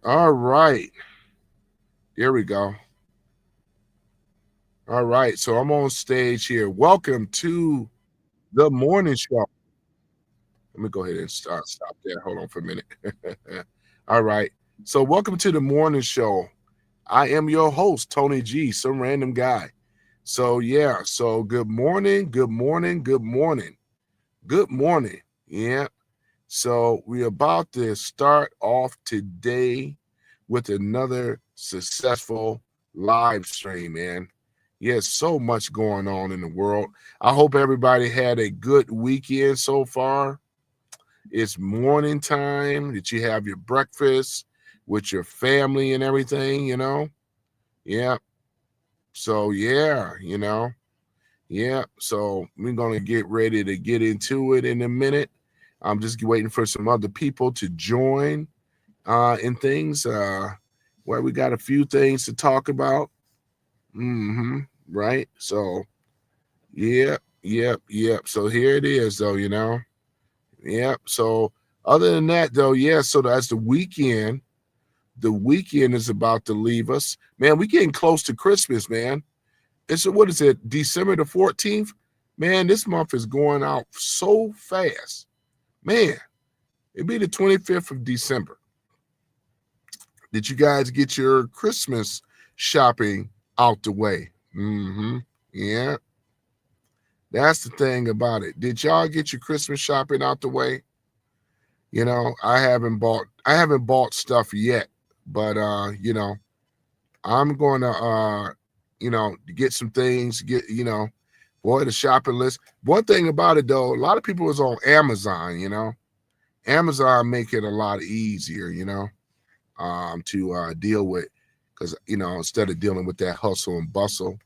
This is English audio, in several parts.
All right. There we go. All right. So I'm on stage here. Welcome to the morning show. Let me go ahead and stop there. Hold on for a minute. All right. So welcome to the morning show. I am your host, Tony G, some random guy. So yeah, so good morning, good morning, good morning. Good morning. Yeah. So we're about to start off today with another successful live stream, man. Yes, so much going on in the world. I hope everybody had a good weekend so far. It's morning time that you have your breakfast with your family and everything, Yeah. So yeah. So we're gonna get ready to get into it in a minute. I'm just waiting for some other people to join and things. Where we got a few things to talk about. Mm-hmm. Right. So yep. So here it is, though. Yep. So other than that, though, yeah. So that's the weekend. The weekend is about to leave us, man. We getting close to Christmas, man. It's what is it? December the 14th. Man, this month is going out so fast, man. It'd be the 25th of December. Did you guys get your Christmas shopping out the way? Mm-hmm. Yeah, that's the thing about it. Did y'all get your Christmas shopping out the way? I haven't bought stuff yet, but I'm going to get some things, boy, the shopping list. One thing about it though, a lot of people is on Amazon. Amazon make it a lot easier, to deal with, because instead of dealing with that hustle and bustle,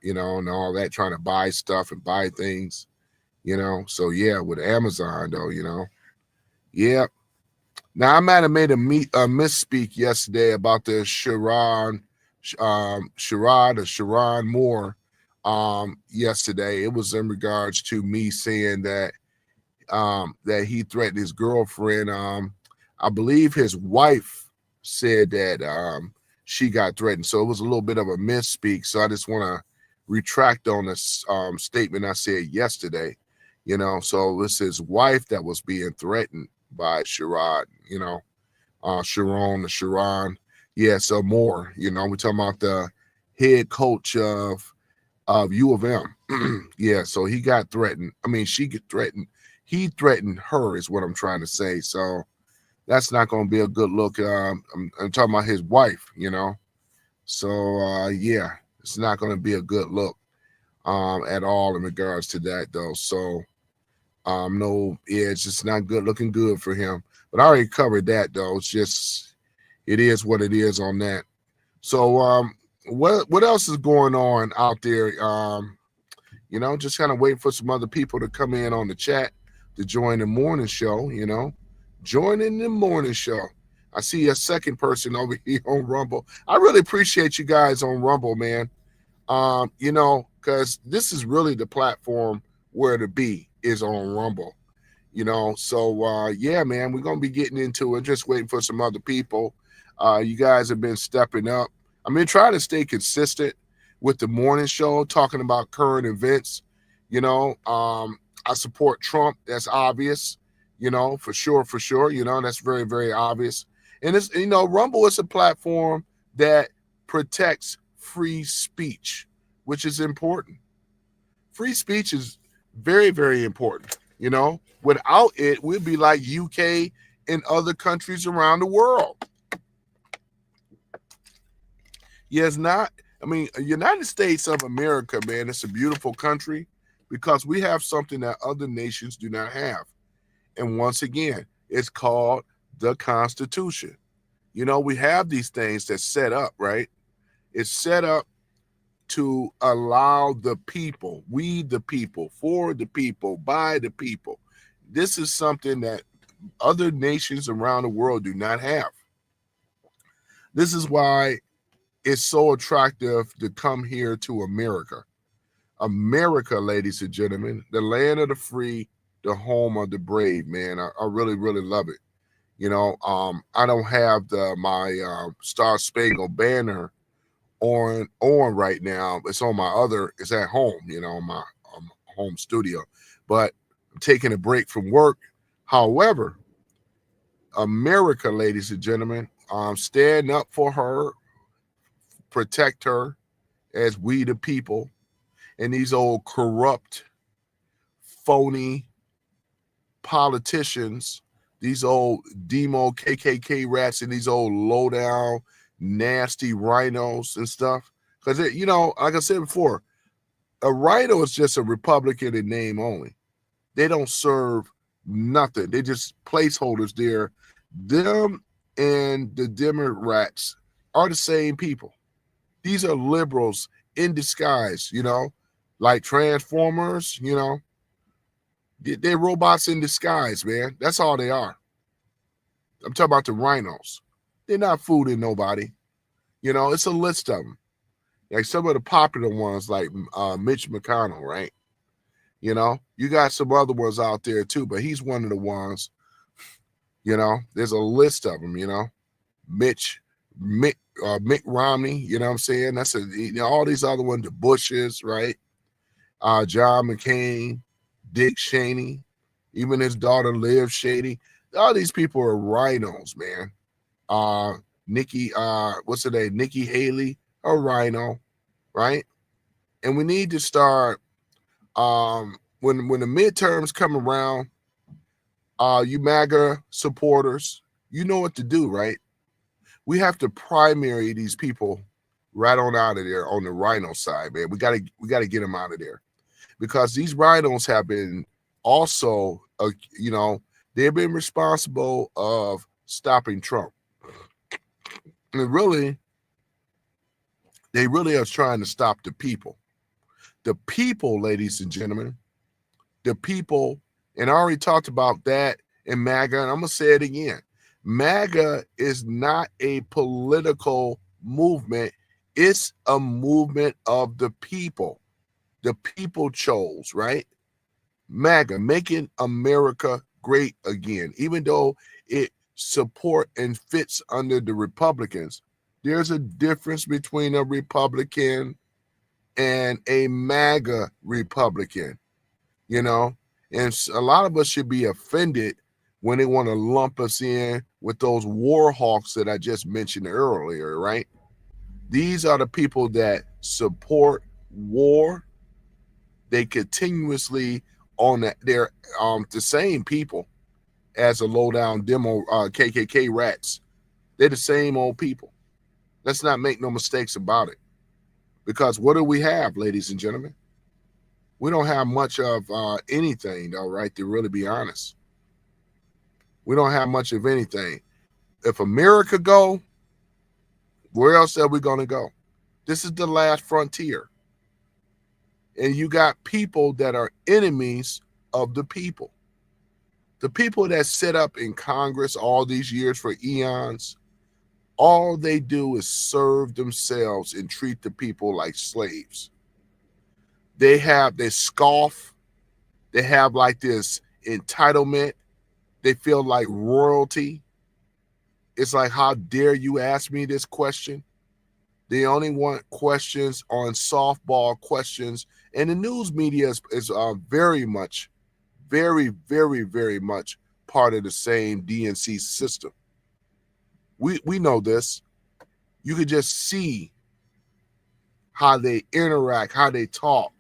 and all that, trying to buy stuff and buy things. So with Amazon though. Yeah. Now I might have made a misspeak yesterday about the Sharon Moore yesterday. It was in regards to me saying that he threatened his girlfriend. I believe his wife said that she got threatened. So it was a little bit of a misspeak. So I just want to retract on this statement I said yesterday. So it's his wife that was being threatened by Sharon. Yeah, so more. We're talking about the head coach of U of M. Yeah, so he got threatened. I mean, she get threatened. He threatened her, is what I'm trying to say. So that's not going to be a good look. I'm talking about his wife. So yeah, it's not going to be a good look at all in regards to that, though. So no, yeah, it's just not good, looking good for him. But I already covered that, though. It's just, it is what it is on that. So what else is going on out there? Just kind of waiting for some other people to come in on the chat to join the morning show. Joining the morning show. I see a second person over here on Rumble. I really appreciate you guys on Rumble, man. Because this is really the platform where to be, is on Rumble. So yeah, man, we're gonna be getting into it. Just waiting for some other people. You guys have been stepping up. I've been trying to stay consistent with the morning show, talking about current events. I support Trump. That's obvious. For sure, for sure. That's very, very obvious. And it's Rumble is a platform that protects free speech, which is important. Free speech is very, very important. Without it, we'd be like UK and other countries around the world. Yes, not. I mean, United States of America, man, it's a beautiful country because we have something that other nations do not have. And once again, it's called the Constitution. We have these things that set up, right? It's set up to allow the people, we the people, for the people, by the people. This is something that other nations around the world do not have. This is why it's so attractive to come here to America. America, ladies and gentlemen, the land of the free, the home of the brave, man. I really, really love it. I don't have my Star Spangled Banner on right now. It's on it's at home, my home studio. But I'm taking a break from work. However, America, ladies and gentlemen, stand up for her, protect her as we the people, and these old corrupt, phony politicians, these old demo KKK rats, and these old low down, nasty rhinos and stuff. Because, like I said before, a rhino is just a Republican in name only. They don't serve nothing. They just placeholders there. Them and the Democrats are the same people. These are liberals in disguise, like Transformers, They're robots in disguise, man. That's all they are. I'm talking about the rhinos. They're not fooling nobody. It's a list of them. Like some of the popular ones, like Mitch McConnell, right? You got some other ones out there too, but he's one of the ones. There's a list of them. Mick Romney. You know what I'm saying? That's all these other ones, the Bushes, right? John McCain, Dick Cheney, even his daughter Liv Cheney. All these people are rhinos, man. What's her name? Nikki Haley, a rhino, right? And we need to start when the midterms come around, you MAGA supporters, you know what to do, right? We have to primary these people right on out of there on the rhino side, man. We gotta get them out of there, because these rhinos have been also, they've been responsible of stopping Trump. And they really are trying to stop the people. The people, ladies and gentlemen, the people, and I already talked about that in MAGA, and I'm going to say it again. MAGA is not a political movement. It's a movement of the people. The people chose, right? MAGA, making America great again. Even though it support and fits under the Republicans, there's a difference between a Republican and a MAGA Republican, and a lot of us should be offended when they want to lump us in with those war hawks that I just mentioned earlier, right? These are the people that support war. They continuously they're the same people as a low down demo KKK rats. They're the same old people. Let's not make no mistakes about it. Because what do we have, ladies and gentlemen? We don't have much of anything, though, right? To really be honest, we don't have much of anything. If America go, where else are we going to go? This is the last frontier. And you got people that are enemies of the people. The people that sit up in Congress all these years for eons, all they do is serve themselves and treat the people like slaves. They scoff. They have like this entitlement. They feel like royalty. It's like, how dare you ask me this question? They only want questions on softball questions. And the news media is very much, very, very, very much part of the same DNC system. We know this. You could just see how they interact, how they talk,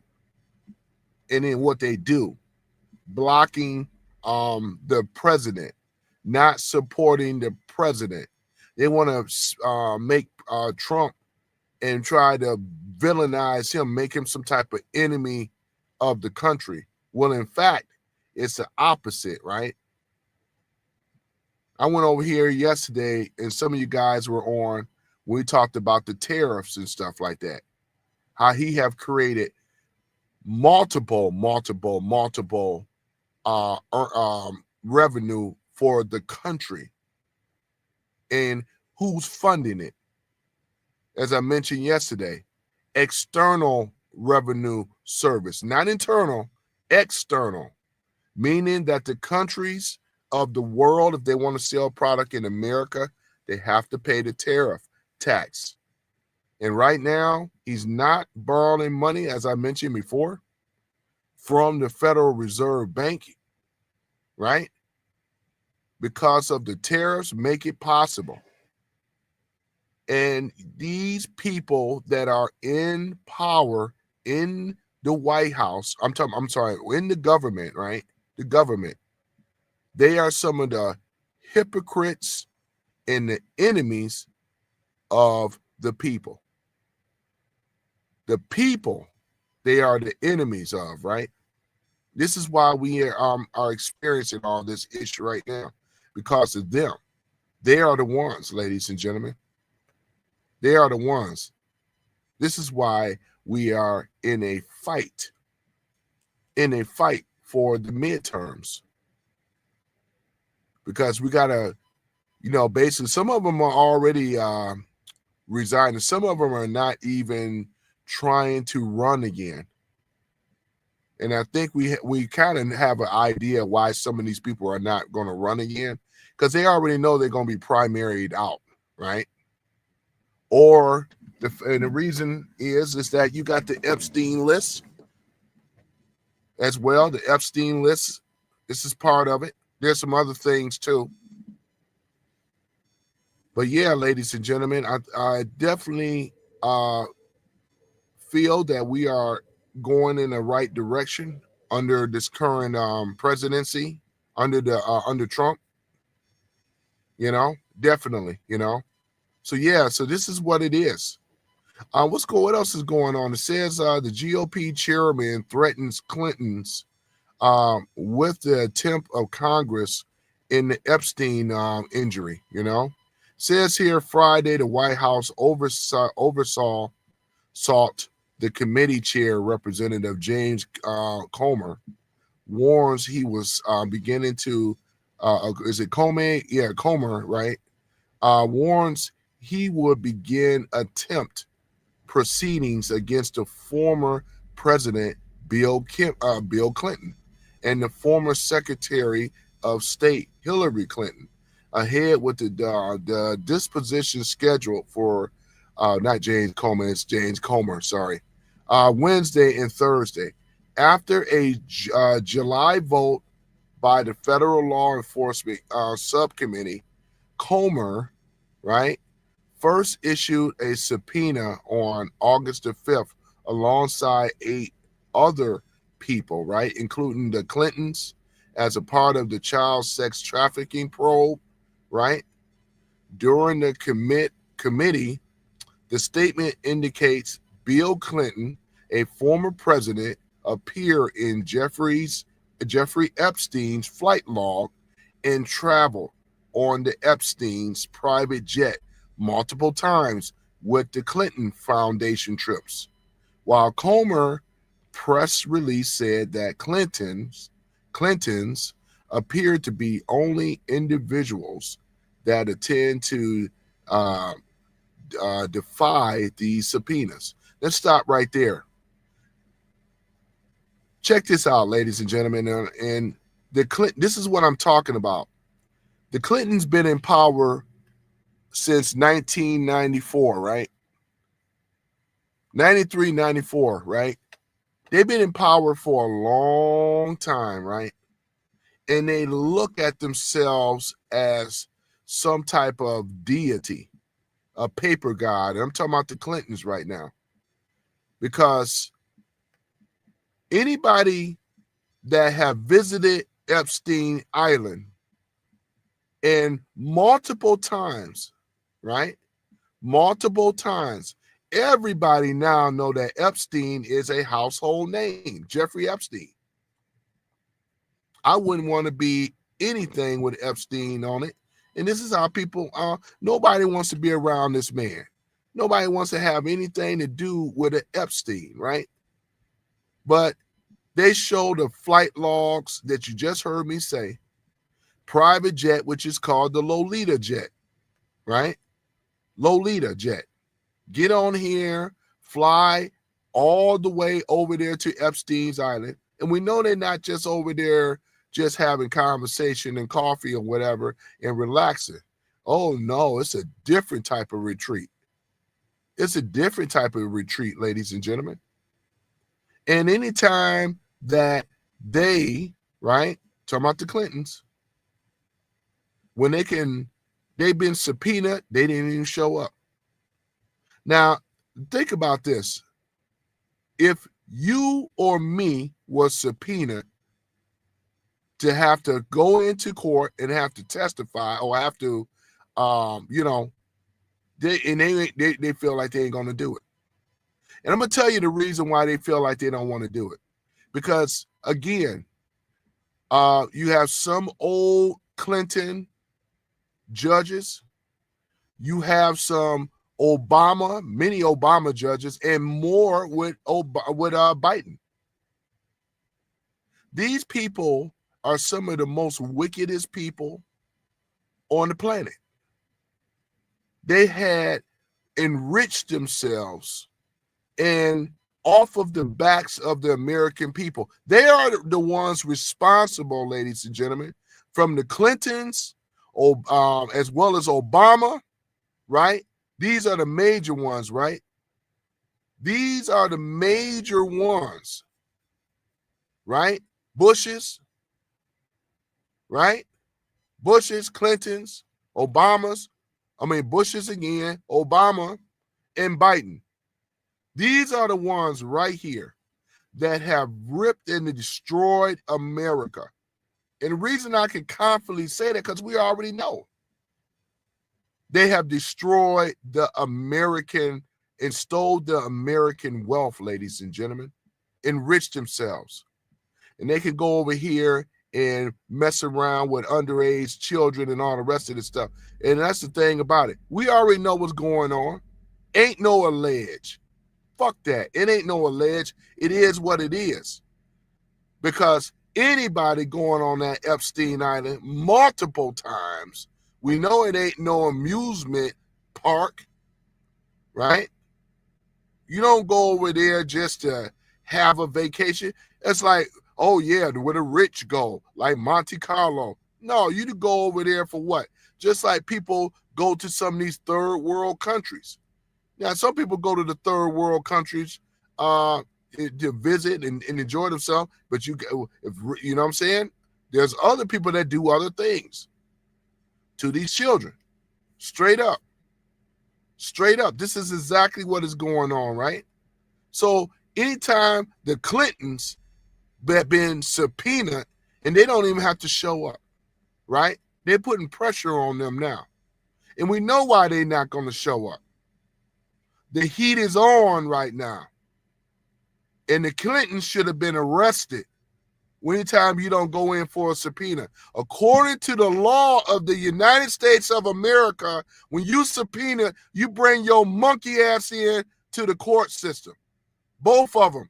and then what they do. Blocking the president, not supporting the president. They want to make Trump and try to villainize him, make him some type of enemy of the country. Well, in fact, it's the opposite, right? I went over here yesterday, and some of you guys were on when we talked about the tariffs and stuff like that. How he have created multiple revenue for the country, and who's funding it? As I mentioned yesterday, external revenue service, not internal, external, meaning that the countries of the world, if they want to sell product in America, they have to pay the tariff tax. And right now, he's not borrowing money, as I mentioned before, from the Federal Reserve Bank, right? Because of the tariffs make it possible. And these people that are in power in the White House, in the government, right? The government, they are some of the hypocrites and the enemies of the people. The people, they are the enemies of, right? This is why we are experiencing all this issue right now, because of them. They are the ones, ladies and gentlemen. They are the ones. This is why we are in a fight for the midterms. Because we got to, basically, some of them are already resigning. Some of them are not even trying to run again. And I think we kind of have an idea why some of these people are not going to run again, because they already know they're going to be primaried out, right? Or the reason is that you got the Epstein list as well. The Epstein list, this is part of it. There's some other things too. But yeah, ladies and gentlemen, I definitely feel that we are going in the right direction under this current presidency, under Trump. Definitely. So yeah, so this is what it is. What else is going on? It says the GOP chairman threatens Clinton's with the attempt of Congress in the Epstein injury. Says here Friday the White House oversaw the committee chair, Representative James Comer, warns he was beginning to is it Comer? Yeah, Comer, right? Warns he would begin attempt proceedings against the former president Bill Clinton and the former Secretary of State Hillary Clinton, ahead with the disposition scheduled for not James Comer, it's James Comer, sorry, Wednesday and Thursday, after a July vote by the Federal Law Enforcement Subcommittee. Comer, right, first issued a subpoena on August the 5th alongside 8 other people, right, including the Clintons, as a part of the child sex trafficking probe, right? During the committee, the statement indicates Bill Clinton, a former president, appeared in Jeffrey Epstein's flight log and traveled on the Epstein's private jet multiple times with the Clinton Foundation trips, while Comer press release said that Clintons appeared to be only individuals that attend to defy these subpoenas. Let's stop right there. Check this out, ladies and gentlemen. And this is what I'm talking about. The Clintons been in power since 1994, right? 93, 94, right? They've been in power for a long time, right? And they look at themselves as some type of deity, a paper god. I'm talking about the Clintons right now. Because anybody that have visited Epstein Island and multiple times, right? Multiple times, everybody now know that Epstein is a household name, Jeffrey Epstein. I wouldn't want to be anything with Epstein on it. And this is how people nobody wants to be around this man. Nobody wants to have anything to do with an Epstein, right? But they show the flight logs that you just heard me say. Private jet, which is called the Lolita jet, right? Lolita jet. Get on here, fly all the way over there to Epstein's Island. And we know they're not just over there just having conversation and coffee or whatever and relaxing. Oh no, it's a different type of retreat. It's a different type of retreat, ladies and gentlemen. And anytime that they, right, talking about the Clintons, when they've been subpoenaed, they didn't even show up. Now, think about this. If you or me was subpoenaed to have to go into court and have to testify or have to, they feel like they ain't going to do it. And I'm going to tell you the reason why they feel like they don't want to do it. Because, again, you have some old Clinton judges. You have some many Obama judges, and more with Biden. These people are some of the most wickedest people on the planet. They had enriched themselves and off of the backs of the American people. They are the ones responsible, ladies and gentlemen, from the Clintons, as well as Obama, right? These are the major ones, right? These are the major ones, right? Bushes, right? Bushes, Clintons, Bushes again, Obama, and Biden. These are the ones right here that have ripped and destroyed America. And the reason I can confidently say that, because we already know. They have destroyed the American and stole the American wealth, ladies and gentlemen, enriched themselves. And they can go over here and mess around with underage children and all the rest of this stuff. And that's the thing about it. We already know what's going on. Ain't no allege. Fuck that. It ain't no allege. It is what it is. Because anybody going on that Epstein Island multiple times, we know it ain't no amusement park, right? You don't go over there just to have a vacation. It's like, oh yeah, where the rich go, like Monte Carlo. No, you go over there for what? Just like people go to some of these third world countries. Now, some people go to the third world countries to visit and enjoy themselves, but you know what I'm saying? There's other people that do other things to these children. Straight up. This is exactly what is going on, right? So anytime the Clintons have been subpoenaed and they don't even have to show up, right? They're putting pressure on them now. And we know why they're not going to show up. The heat is on right now. And the Clintons should have been arrested anytime you don't go in for a subpoena. According to the law of the United States of America, when you subpoena, you bring your monkey ass in to the court system. Both of them.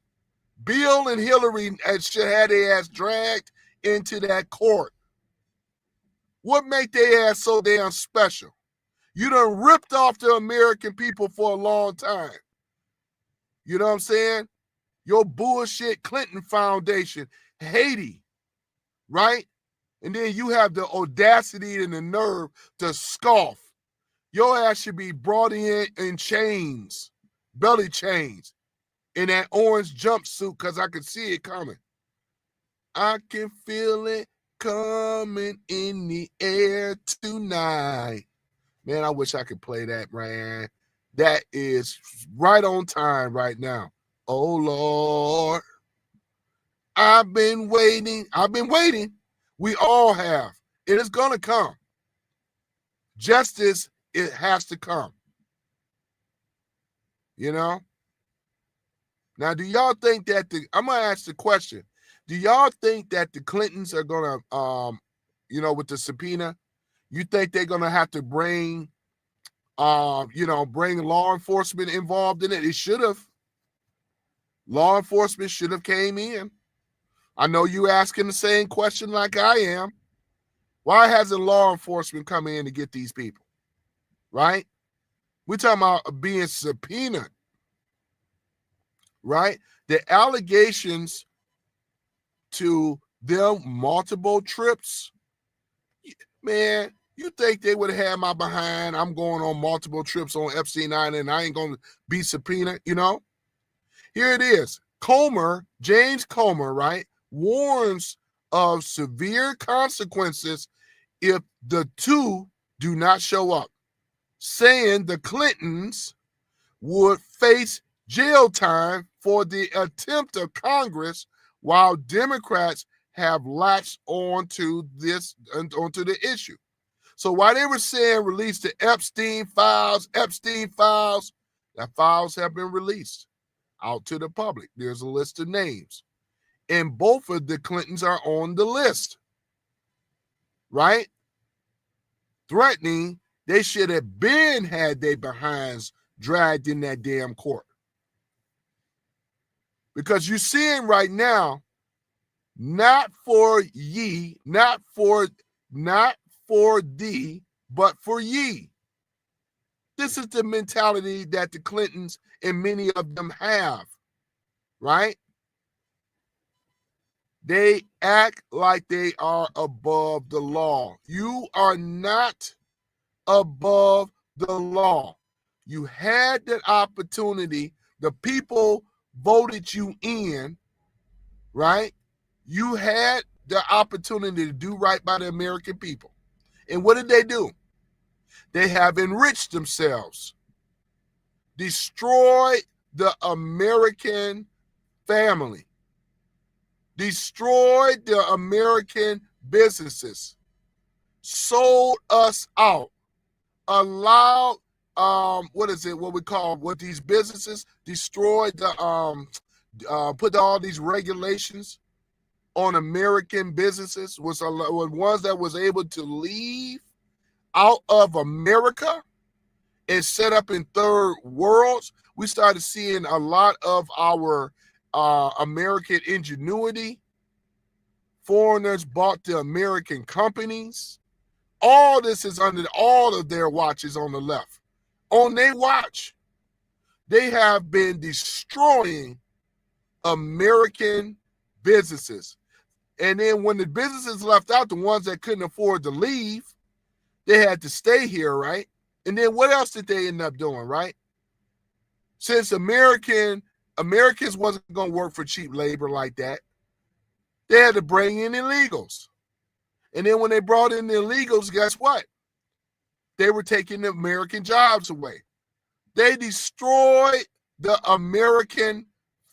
Bill and Hillary should have their ass dragged into that court. What make their ass so damn special? You done ripped off the American people for a long time. You know what I'm saying? Your bullshit Clinton Foundation, Haiti, right? And then you have the audacity and the nerve to scoff. Your ass should be brought in chains, belly chains, in that orange jumpsuit, because I can see it coming. I can feel it coming in the air tonight. Man, I wish I could play that, man. That is right on time right now. Oh, Lord. I've been waiting. We all have. It is going to come. Justice, it has to come. You know? Now, do y'all think that I'm going to ask the question. Do y'all think that the Clintons are going to, with the subpoena, you think they're going to have to bring law enforcement involved in it? It should have. Law enforcement should have came in. I know you asking the same question like I am. Why hasn't law enforcement come in to get these people? Right? We're talking about being subpoenaed. Right? The allegations to them multiple trips, man, you think they would have had my behind? I'm going on multiple trips on Epstein Island and I ain't going to be subpoenaed, you know? Here it is. James Comer, right, warns of severe consequences if the two do not show up, saying the Clintons would face jail time for the attempt of Congress, while Democrats have latched onto the issue. So while they were saying release the Epstein files, the files have been released out to the public. There's a list of names. And both of the Clintons are on the list, right? Threatening they should have had their behinds dragged in that damn court. Because you're seeing right now, not for ye, not for thee, but for ye. This is the mentality that the Clintons and many of them have, right? They act like they are above the law. You are not above the law. You had that opportunity. The people voted you in, right? You had the opportunity to do right by the American people. And what did they do? They have enriched themselves, destroyed the American family, destroyed the American businesses, sold us out, allowed what these businesses destroyed put all these regulations on American businesses, was ones that was able to leave out of America and set up in third worlds. We started seeing a lot of our American ingenuity. Foreigners bought the American companies. All this is under all of their watches on the left. On their watch, they have been destroying American businesses. And then when the businesses left out, the ones that couldn't afford to leave, they had to stay here, right? And then what else did they end up doing, right? Since Americans wasn't going to work for cheap labor like that, they had to bring in illegals. And then when they brought in the illegals, guess what? They were taking the American jobs away. They destroyed the American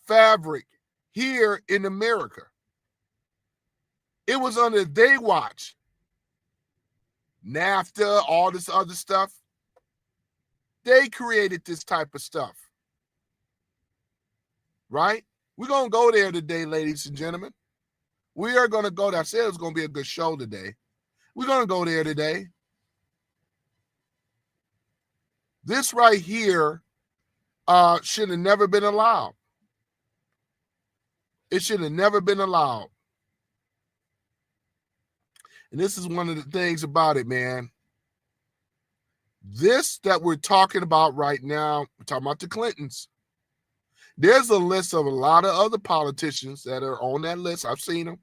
fabric here in America. It was under their watch. NAFTA, all this other stuff. They created this type of stuff. Right? We're going to go there today, ladies and gentlemen. We are going to go there. I said it was going to be a good show today. We're going to go there today. This right here should have never been allowed. It should have never been allowed. And this is one of the things about it, man. This that we're talking about right now, we're talking about the Clintons. There's a list of a lot of other politicians that are on that list. I've seen them.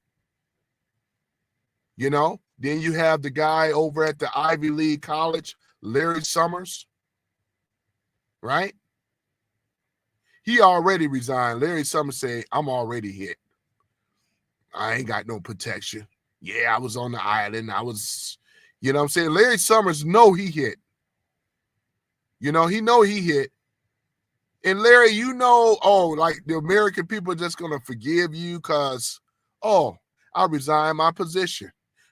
You know, then you have the guy over at the Ivy League College, Larry Summers, right? He already resigned. Larry Summers said, I'm already hit. I ain't got no protection. Yeah, I was on the island. I was, you know what I'm saying? Larry Summers know he hit. You know, he know he hit. And Larry, you know, like the American people are just going to forgive you because, I resigned my position.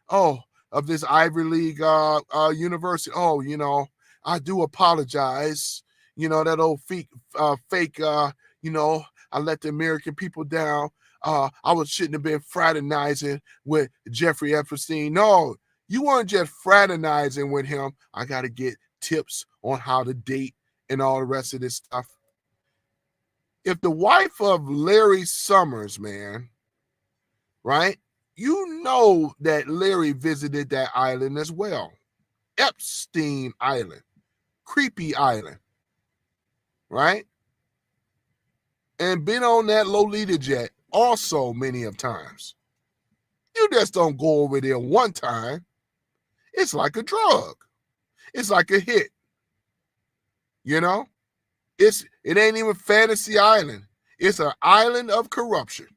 Of this Ivy League university. You know, I do apologize. You know, that old fake, you know, I let the American people down. Shouldn't have been fraternizing with Jeffrey Epstein. No, you weren't just fraternizing with him. I got to get tips on how to date and all the rest of this stuff. If the wife of Larry Summers, man, right? You know that Larry visited that island as well. Epstein Island. Creepy Island. Right? And been on that Lolita jet also many of times. You just don't go over there one time. It's like a drug. It's like a hit. You know? It ain't even fantasy island. It's an island of corruption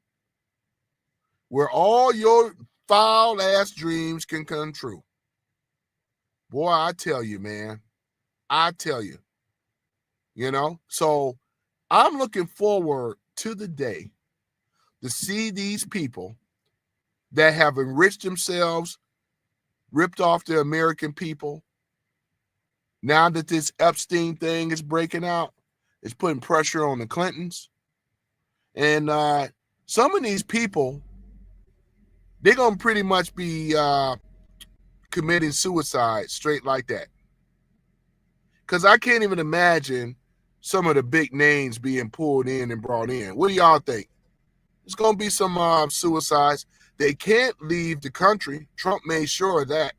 where all your foul ass dreams can come true. Boy, I tell you, man. I tell you. You know? So I'm looking forward to the day to see these people that have enriched themselves, ripped off the American people. Now that this Epstein thing is breaking out, it's putting pressure on the Clintons. And some of these people, they're going to pretty much be committing suicide straight like that. Because I can't even imagine some of the big names being pulled in and brought in. What do y'all think? There's going to be some suicides. They can't leave the country. Trump made sure of that.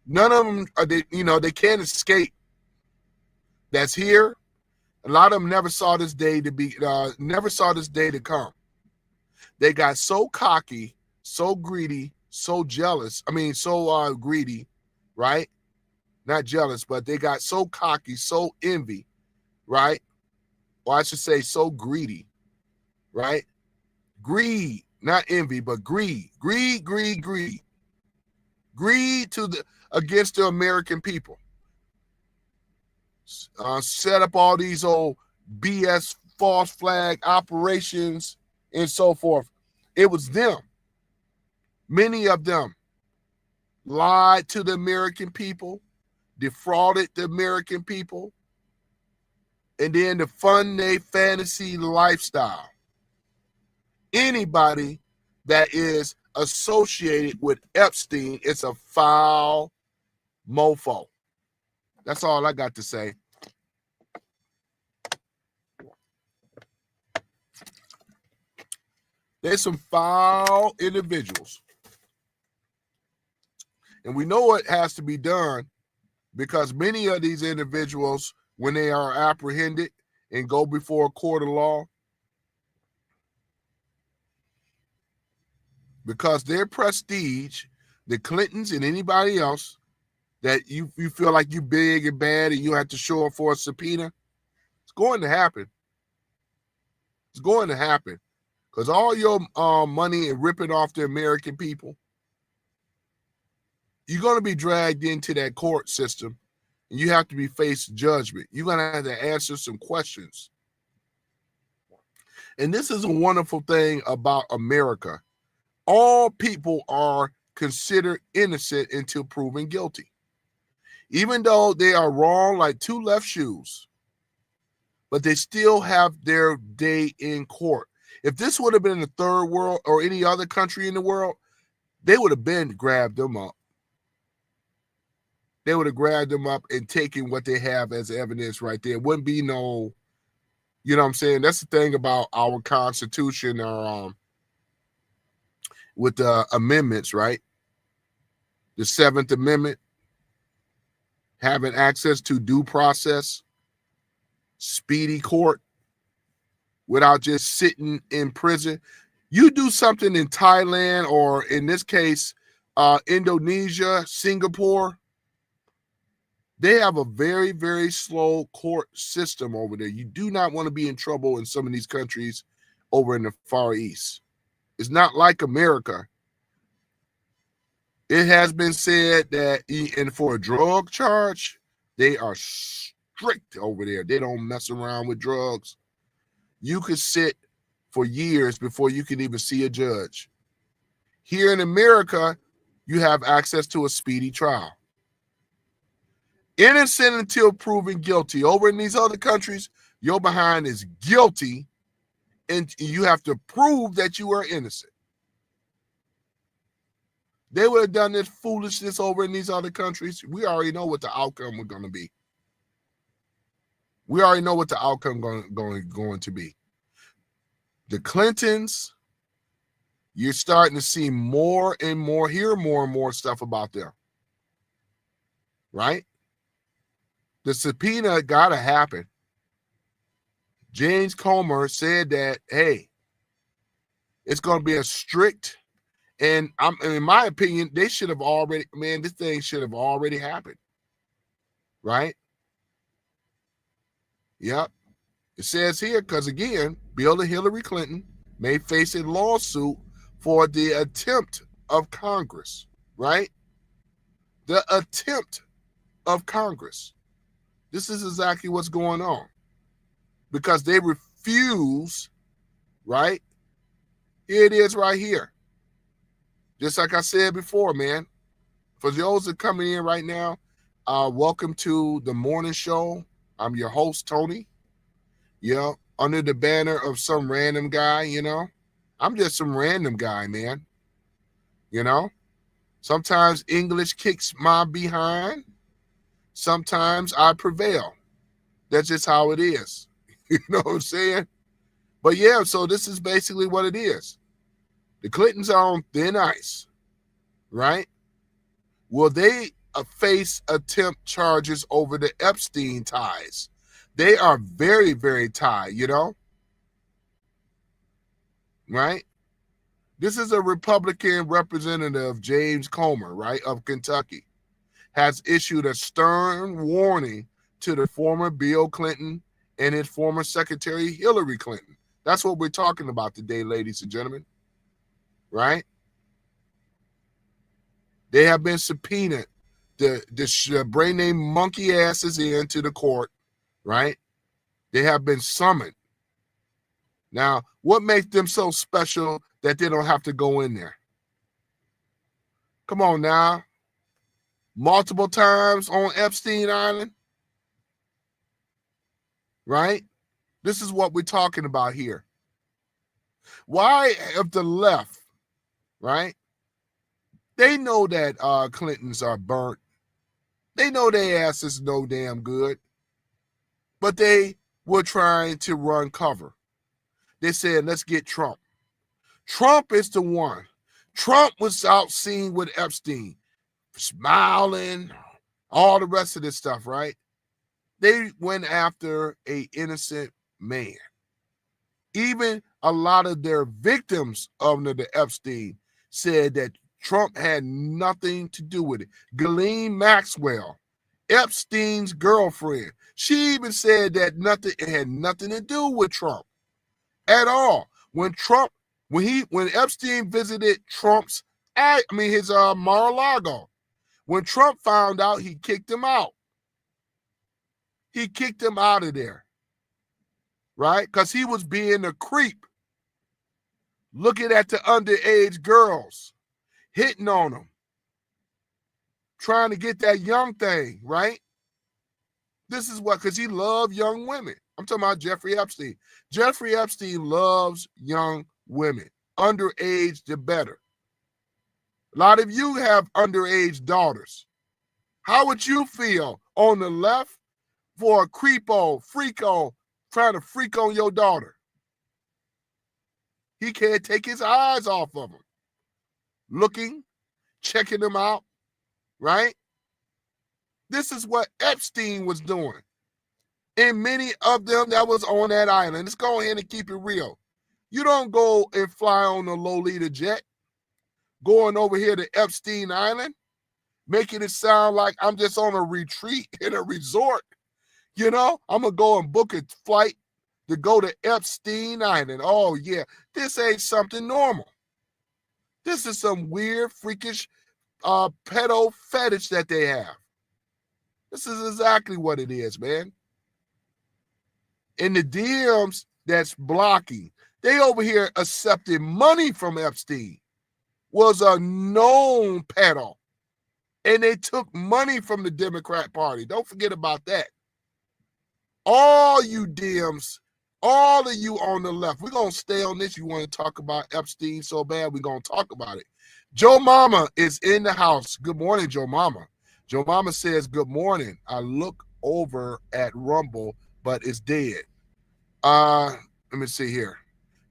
None of them, they can't escape. That's here. A lot of them never saw this day to come. They got so cocky, so greedy, so jealous. So greedy, right? Not jealous, but they got so cocky, so envy, right? Or I should say so greedy, right? Greed, not envy, but greed. Greed against the American people. Set up all these old BS false flag operations and so forth. It was them. Many of them lied to the American people, defrauded the American people, and then to fund their fantasy lifestyle. Anybody that is associated with Epstein is a foul mofo. That's all I got to say. There's some foul individuals. And we know it has to be done because many of these individuals, when they are apprehended and go before a court of law, because their prestige, the Clintons and anybody else, that you feel like you're big and bad and you have to show up for a subpoena, it's going to happen. It's going to happen. Because all your money and ripping off the American people, you're going to be dragged into that court system and you have to be faced judgment. You're going to have to answer some questions. And this is a wonderful thing about America. All people are considered innocent until proven guilty. Even though they are wrong like two left shoes, but they still have their day in court. If this would have been in the third world or any other country in the world, they would have been grabbed them up. They would have grabbed them up and taken what they have as evidence right there. It wouldn't be no, you know what I'm saying? That's the thing about our Constitution with the amendments, right? The 7th Amendment, having access to due process, speedy court, without just sitting in prison. You do something in Thailand or in this case, Indonesia, Singapore, they have a very, very slow court system over there. You do not want to be in trouble in some of these countries over in the Far East. It's not like America. It has been said that and for a drug charge, they are strict over there. They don't mess around with drugs. You could sit for years before you can even see a judge. Here in America, you have access to a speedy trial. Innocent until proven guilty. Over in these other countries, your behind is guilty and you have to prove that you are innocent. They would have done this foolishness over in these other countries. We already know what the outcome was going to be. We already know what the outcome going to be. The Clintons, you're starting to see more and more, hear more and more stuff about them. Right? The subpoena got to happen. James Comer said that, hey, it's going to be a strict And in my opinion, they should have already, man, this thing should have already happened. Right? Yep. It says here, because again, Bill and Hillary Clinton may face a lawsuit for the attempt of Congress, right? The attempt of Congress. This is exactly what's going on. Because they refuse, right? Here it is right here. Just like I said before, man. For those that are coming in right now, welcome to the morning show. I'm your host, Tony. Yeah, under the banner of some random guy, I'm just some random guy, man. Sometimes English kicks my behind. Sometimes I prevail. That's just how it is. You know what I'm saying? But yeah, so this is basically what it is. The Clintons are on thin ice, right? Will they face attempt charges over the Epstein ties? They are very, very tied, right? This is a Republican representative, James Comer, right, of Kentucky, has issued a stern warning to the former Bill Clinton and his former secretary, Hillary Clinton. That's what we're talking about today, ladies and gentlemen, right? They have been subpoenaed. The brain name monkey asses into the court, right? They have been summoned. Now, what makes them so special that they don't have to go in there? Come on now. Multiple times on Epstein Island, right? This is what we're talking about here. Why have the left, right? They know that Clintons are burnt. They know their ass is no damn good. But they were trying to run cover. They said, let's get Trump. Trump is the one. Trump was out seen with Epstein, smiling, all the rest of this stuff, right? They went after an innocent man. Even a lot of their victims under the Epstein said that Trump had nothing to do with it. Ghislaine Maxwell, Epstein's girlfriend, she even said that it had nothing to do with Trump at all. When Epstein visited his Mar-a-Lago, when Trump found out, he kicked him out. He kicked him out of there, right? Because he was being a creep, looking at the underage girls, hitting on them, trying to get that young thing, right? This is because he loved young women. I'm talking about Jeffrey Epstein. Jeffrey Epstein loves young women. Underage, the better. A lot of you have underage daughters. How would you feel on the left for a freako, trying to freak on your daughter? He can't take his eyes off of them. Looking, checking them out, right? This is what Epstein was doing. And many of them that was on that island. Let's go ahead and keep it real. You don't go and fly on a Lolita jet, going over here to Epstein Island, making it sound like I'm just on a retreat in a resort. I'm going to go and book a flight to go to Epstein Island. Oh, yeah, this ain't something normal. This is some weird, freakish pedo fetish that they have. This is exactly what it is, man. And the DMs that's blocking, they over here accepted money from Epstein, was a known pedo. And they took money from the Democrat Party. Don't forget about that. All you DMs, all of you on the left, we're going to stay on this. You want to talk about Epstein so bad, we're going to talk about it. Joe Mama is in the house. Good morning, Joe Mama. Joe Mama says, good morning. I look over at Rumble, but it's dead. Let me see here.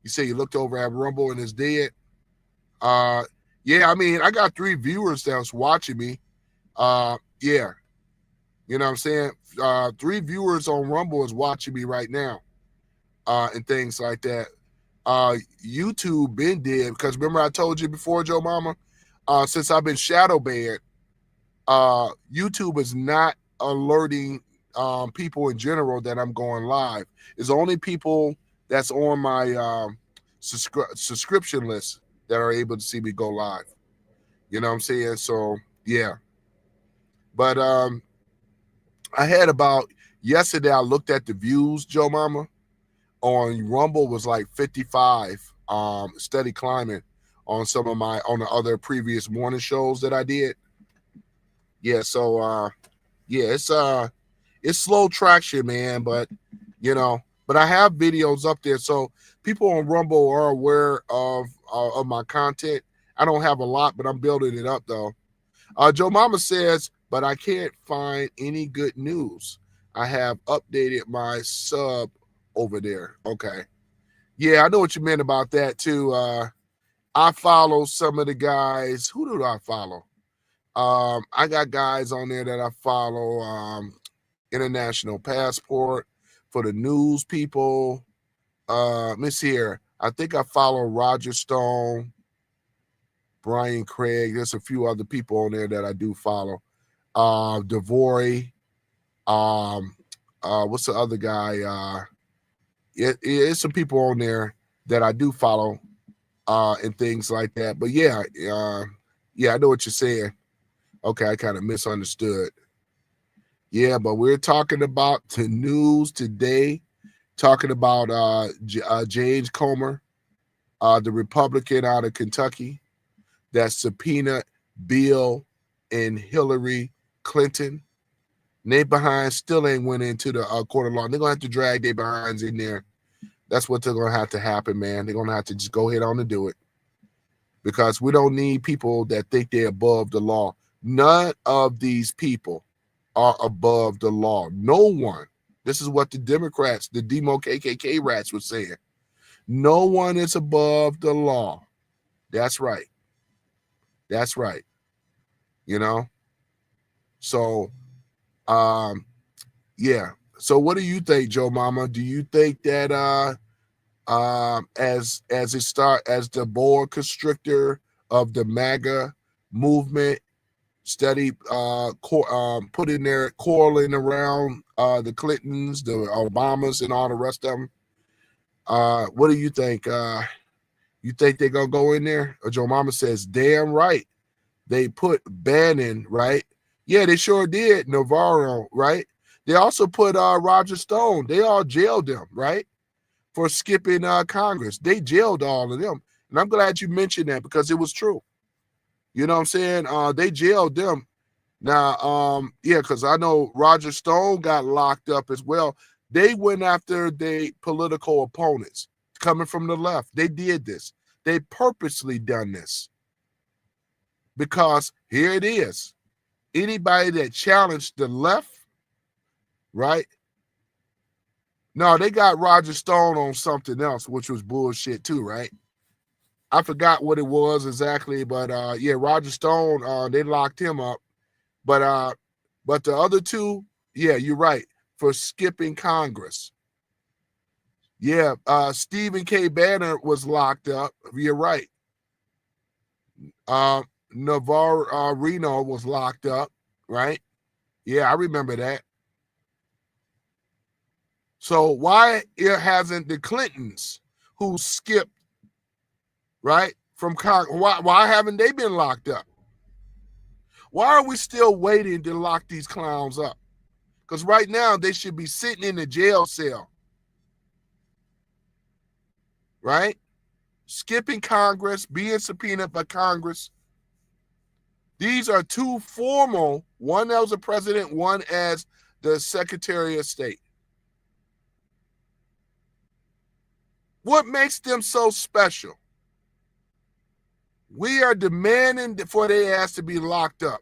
You say you looked over at Rumble and it's dead? Yeah, I got 3 viewers that's watching me. Yeah. You know what I'm saying? 3 viewers on Rumble is watching me right now. And things like that. YouTube been dead, because remember I told you before, Joe Mama, since I've been shadow banned, YouTube is not alerting people in general that I'm going live. It's only people that's on my subscription list that are able to see me go live. You know what I'm saying? So yeah. But I had about yesterday, I looked at the views, Joe Mama, on Rumble was like 55, steady climbing on some of my on the other previous morning shows that I did. Yeah, so yeah, it's slow traction, man, but but I have videos up there, so people on Rumble are aware of my content. I don't have a lot, but I'm building it up though. Joe Mama says, but I can't find any good news. I have updated my sub over there. Okay. Yeah, I know what you meant about that too. I follow some of the guys. Who do I follow? I got guys on there that I follow. International Passport for the news people. Let me see here. I think I follow Roger Stone, Brian Craig. There's a few other people on there that I do follow. Devory. What's the other guy? It's some people on there that I do follow, and things like that. But yeah, I know what you're saying. Okay, I kind of misunderstood. Yeah, but we're talking about the news today, talking about James Comer, the Republican out of Kentucky that subpoenaed Bill and Hillary Clinton. And they behind still ain't went into the court of law. They're gonna have to drag their behinds in there. That's what they're gonna have to happen, man. They're gonna have to just go ahead on and do it, because we don't need people that think they're above the law. None of these people are above the law. No one. This is what the Democrats, the Demo KKK rats were saying. No one is above the law. That's right. That's right. So, yeah. So what do you think, Joe Mama? Do you think that as the board constrictor of the MAGA movement, steady putting their coiling around the Clintons, the Obamas, and all the rest of them? What do you think? You think they're gonna go in there? Or Joe Mama says, damn right. They put Bannon, right? Yeah, they sure did. Navarro, right? They also put Roger Stone. They all jailed them, right? For skipping Congress. They jailed all of them. And I'm glad you mentioned that, because it was true. You know what I'm saying? They jailed them. Now, yeah, because I know Roger Stone got locked up as well. They went after their political opponents coming from the left. They did this. They purposely done this. Because here it is. Anybody that challenged the left, right? No, they got Roger Stone on something else, which was bullshit too, right? I forgot what it was exactly, but yeah, Roger Stone, they locked him up. But the other two, yeah, you're right, for skipping Congress. Yeah, Stephen K. Banner was locked up. You're right. Navarro Reno was locked up, right? Yeah, I remember that. So why it hasn't the Clintons, who skipped, right, from Congress, why haven't they been locked up? Why are we still waiting to lock these clowns up? Because right now they should be sitting in the jail cell, right? Skipping Congress, being subpoenaed by Congress. These are two formal, one as a president, one as the Secretary of State. What makes them so special? We are demanding for their ass to be locked up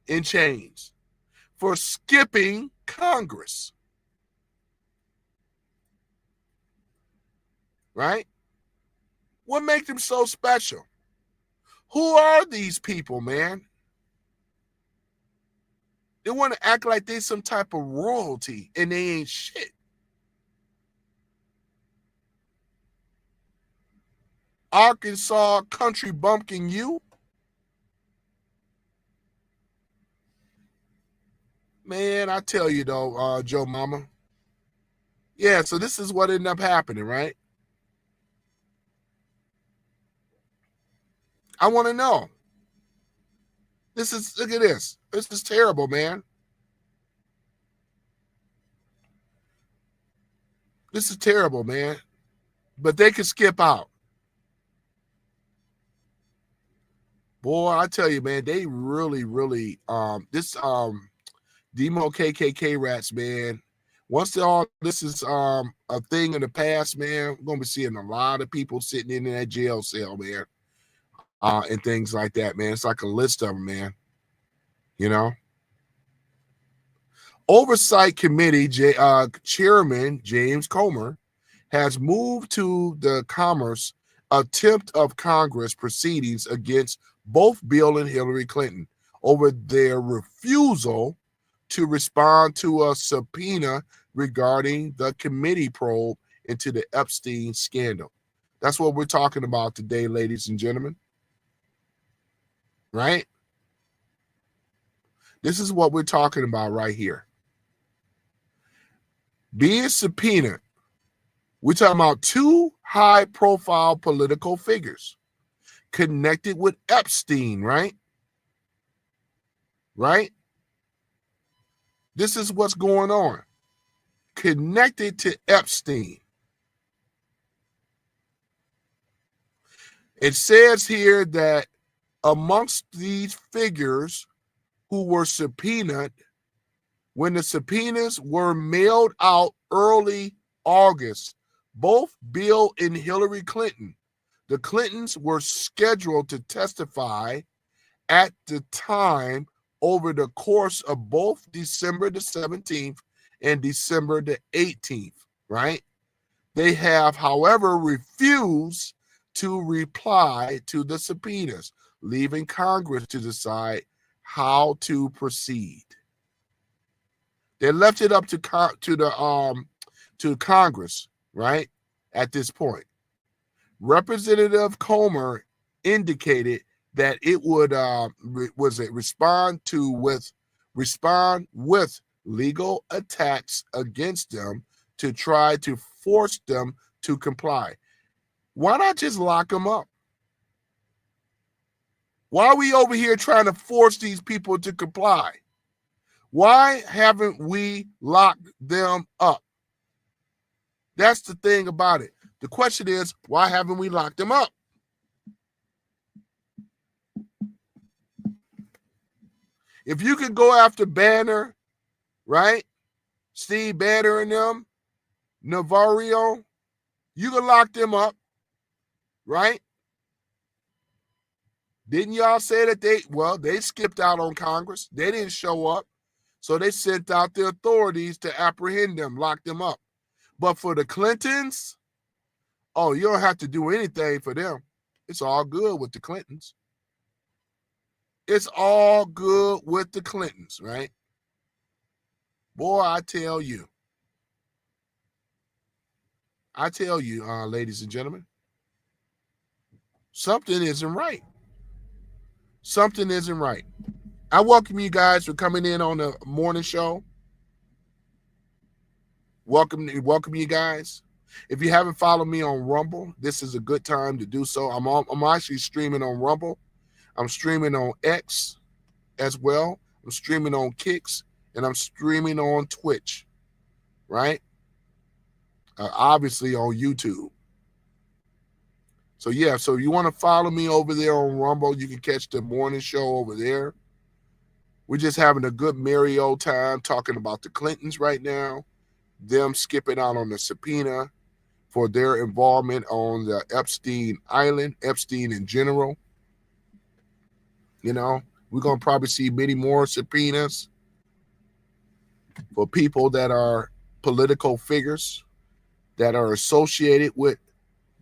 in chains for skipping Congress. Right? What makes them so special? Who are these people, man? They want to act like they some type of royalty, and they ain't shit. Arkansas country bumpkin you? Man, I tell you though, Joe Mama. Yeah, so this is what ended up happening, right? I want to know. Look at this. This is terrible, man. This is terrible, man. But they could skip out. Boy, I tell you, man, they really, really this Demo KKK rats, man. Once all this is a thing in the past, man, we're gonna be seeing a lot of people sitting in that jail cell, man, and things like that, man. It's like a list of them, man. You know, Oversight Committee Chairman James Comer has moved to the Commerce attempt of Congress proceedings against both Bill and Hillary Clinton over their refusal to respond to a subpoena regarding the committee probe into the Epstein scandal. That's what we're talking about today, ladies and gentlemen. Right? This is what we're talking about right here. Being subpoenaed, we're talking about two high-profile political figures connected with Epstein, right? Right? This is what's going on. Connected to Epstein. It says here that amongst these figures who were subpoenaed, when the subpoenas were mailed out early August, both Bill and Hillary Clinton, the Clintons were scheduled to testify at the time over the course of both December the 17th and December the 18th, right? They have, however, refused to reply to the subpoenas, leaving Congress to decide how to proceed. They left it up to Congress, right? At this point, Representative Comer indicated that it would respond with legal attacks against them to try to force them to comply. Why not just lock them up? Why are we over here trying to force these people to comply? Why haven't we locked them up? That's the thing about it. The question is, why haven't we locked them up? If you can go after Banner, right? Steve Banner and them, Navarro, you can lock them up, right? Didn't y'all say that they skipped out on Congress? They didn't show up. So they sent out the authorities to apprehend them, lock them up. But for the Clintons, oh, you don't have to do anything for them. It's all good with the Clintons. It's all good with the Clintons, right? Boy, I tell you, ladies and gentlemen, something isn't right. Something isn't right. I welcome you guys for coming in on the morning show. Welcome you guys. If you haven't followed me on Rumble, this is a good time to do so. I'm actually streaming on Rumble. I'm streaming on X as well. I'm streaming on Kicks, and I'm streaming on Twitch, right? Obviously on YouTube. So yeah, so if you want to follow me over there on Rumble, you can catch the morning show over there. We're just having a good merry old time talking about the Clintons right now, them skipping out on the subpoena for their involvement on the Epstein Island, Epstein in general. You know, we're going to probably see many more subpoenas for people that are political figures that are associated with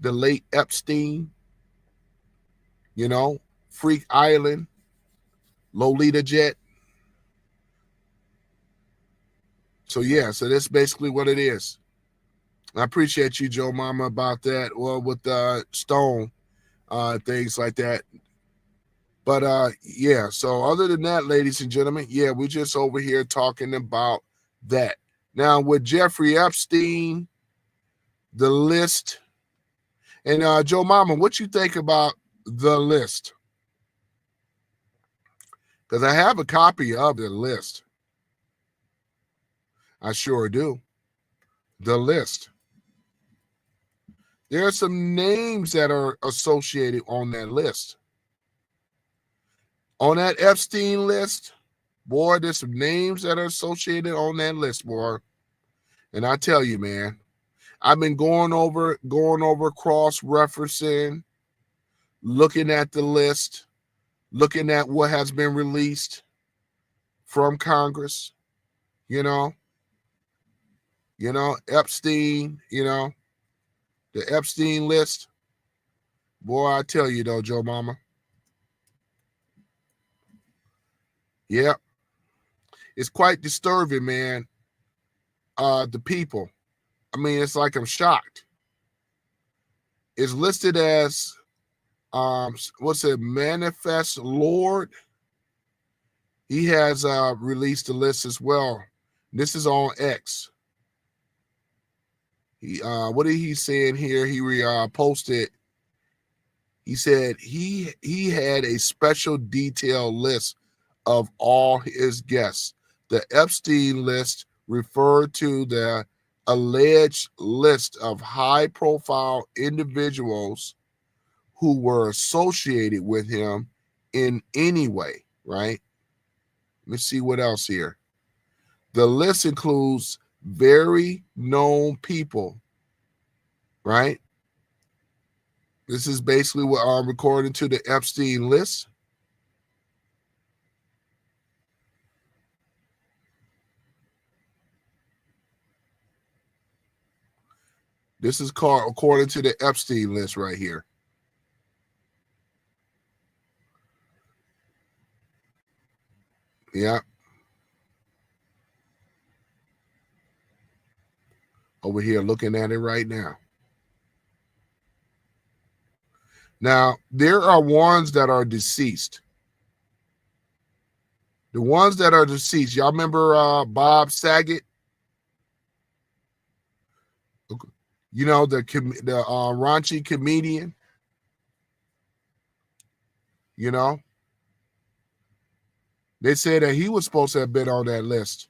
the late Epstein, you know, Freak Island, Lolita Jet. So yeah, so that's basically what it is. I appreciate you, Joe Mama, about that. Well, with Stone, things like that. But yeah, so other than that, ladies and gentlemen, yeah, we're just over here talking about that. Now with Jeffrey Epstein, the list, and Joe Mama, what you think about the list? Because I have a copy of the list. I sure do. The list. There are some names that are associated on that list. On that Epstein list, boy, there's some names that are associated on that list, boy. And I tell you, man, I've been going over, cross-referencing, looking at the list, looking at what has been released from Congress, you know, Epstein, the Epstein list. Boy, I tell you though, Joe Mama. Yeah. It's quite disturbing, man. The people. I mean, it's like I'm shocked. It's listed as what's it, Manifest Lord. He has released a list as well. This is on X. He what did he say in here? He posted. He said he had a special detailed list of all his guests. The Epstein list referred to the alleged list of high-profile individuals who were associated with him in any way, right? Let me see what else here. The list includes very known people, right? This is basically what I'm according to the Epstein list. This is called according to the Epstein list right here. Yeah. Over here looking at it right now. Now, there are ones that are deceased. The ones that are deceased, y'all remember Bob Saget? You know, the raunchy comedian, you know? They said that he was supposed to have been on that list.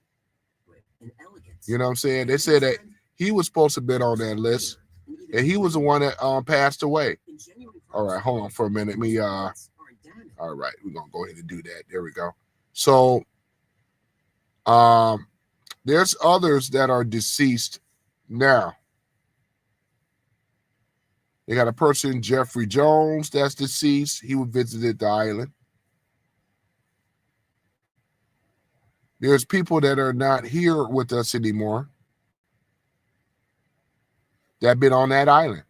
You know what I'm saying? They said that he was supposed to have been on that list, and he was the one that passed away. All right, hold on for a minute. All right, we're gonna go ahead and do that. There we go. So there's others that are deceased now. They got a person, Jeffrey Jones, that's deceased. He visited the island. There's people that are not here with us anymore that have been on that island.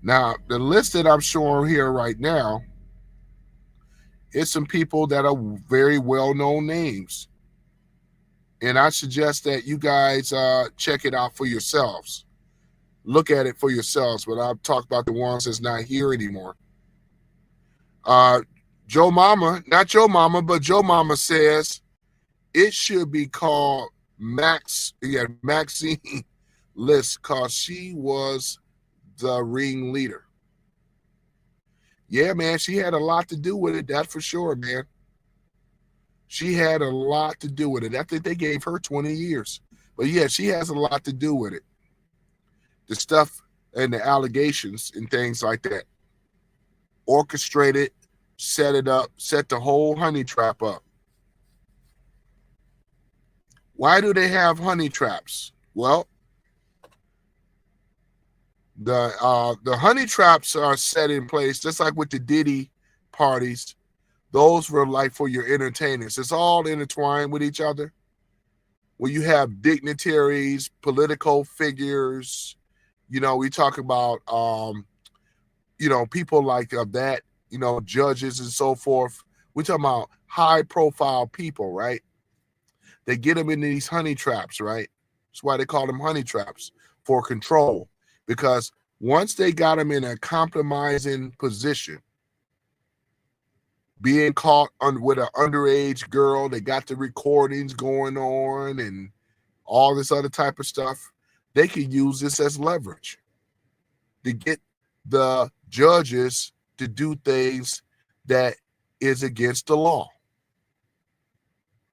Now, the list that I'm showing here right now is some people that are very well-known names. And I suggest that you guys check it out for yourselves. Look at it for yourselves. But I'll talk about the ones that's not here anymore. Joe Mama, not Joe Mama, but Joe Mama says it should be called Maxine list because she was the ringleader. Yeah, man, she had a lot to do with it. That's for sure, man. She had a lot to do with it. I think they gave her 20 years. But yeah, she has a lot to do with it. The stuff and the allegations and things like that. Orchestrated, set it up, set the whole honey trap up. Why do they have honey traps? Well, the honey traps are set in place just like with the Diddy parties. Those were like for your entertainers. It's all intertwined with each other. When you have dignitaries, political figures, we talk about people like that, judges and so forth. We're talking about high profile people, right? They get them into these honey traps, right? That's why they call them honey traps, for control. because once they got him in a compromising position, being caught with an underage girl, they got the recordings going on and all this other type of stuff, they can use this as leverage to get the judges to do things that is against the law.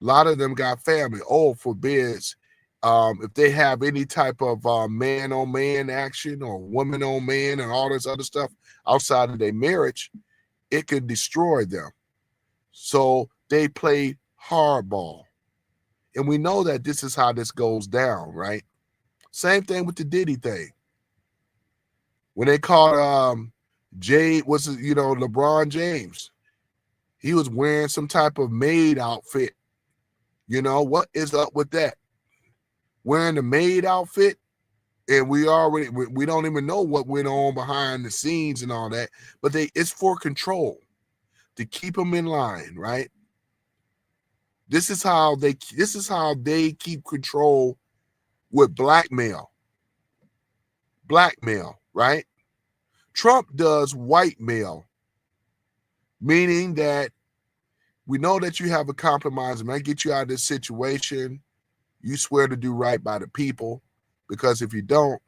A lot of them got family. Oh, forbids if they have any type of man-on-man action or woman-on-man and all this other stuff outside of their marriage, it could destroy them. So they play hardball. And we know that this is how this goes down, right? Same thing with the Diddy thing. When they caught LeBron James, he was wearing some type of maid outfit. You know, what is up with that? Wearing the maid outfit, and we don't even know what went on behind the scenes and all that, but it's for control, to keep them in line, right? This is how they keep control with blackmail, right? Trump does white mail, meaning that we know that you have a compromise and I get you out of this situation. You swear to do right by the people, because if you don't,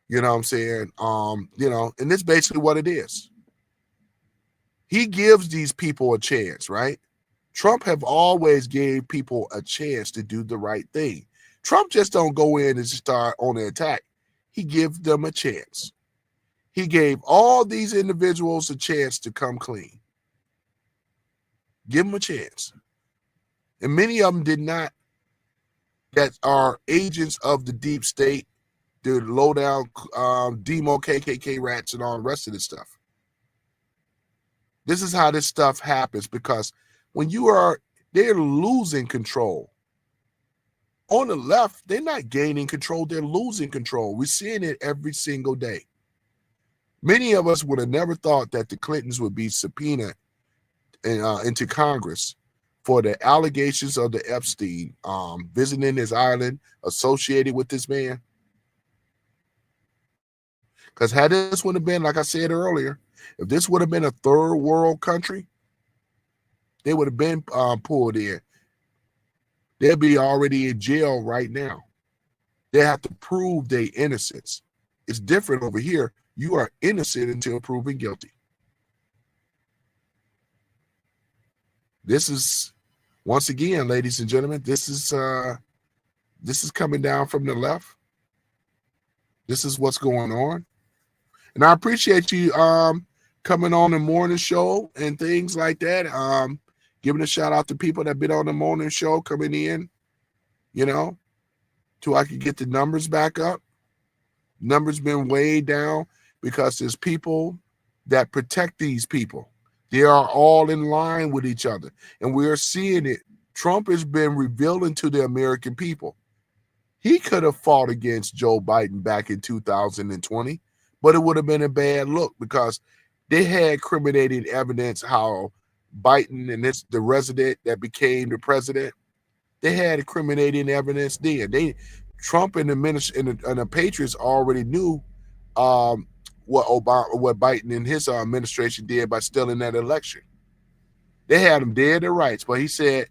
you know what I'm saying? And this is basically what it is. He gives these people a chance, right? Trump have always gave people a chance to do the right thing. Trump just don't go in and start on the attack. He gives them a chance. He gave all these individuals a chance to come clean. Give them a chance. And many of them did not, that are agents of the deep state, the low down demo KKK rats and all the rest of this stuff. This is how this stuff happens, because when they're losing control. On the left, they're not gaining control, they're losing control. We're seeing it every single day. Many of us would have never thought that the Clintons would be subpoenaed into Congress for the allegations of the Epstein visiting his island associated with this man. Because had this would have been, like I said earlier, if this would have been a third world country, they would have been pulled in. They'd be already in jail right now. They have to prove their innocence. It's different over here. You are innocent until proven guilty. This is, once again, ladies and gentlemen, this is coming down from the left. This is what's going on. And I appreciate you coming on the morning show and things like that. Giving a shout out to people that been on the morning show coming in, till I could get the numbers back up. Numbers been way down because there's people that protect these people. They are all in line with each other. And we're seeing it. Trump has been revealing to the American people. He could have fought against Joe Biden back in 2020, but it would have been a bad look, because they had incriminating evidence how Biden and the resident that became the president, they had incriminating evidence then. Trump and the Patriots already knew what Biden and his administration did by stealing that election. They had him dead to rights, but he said,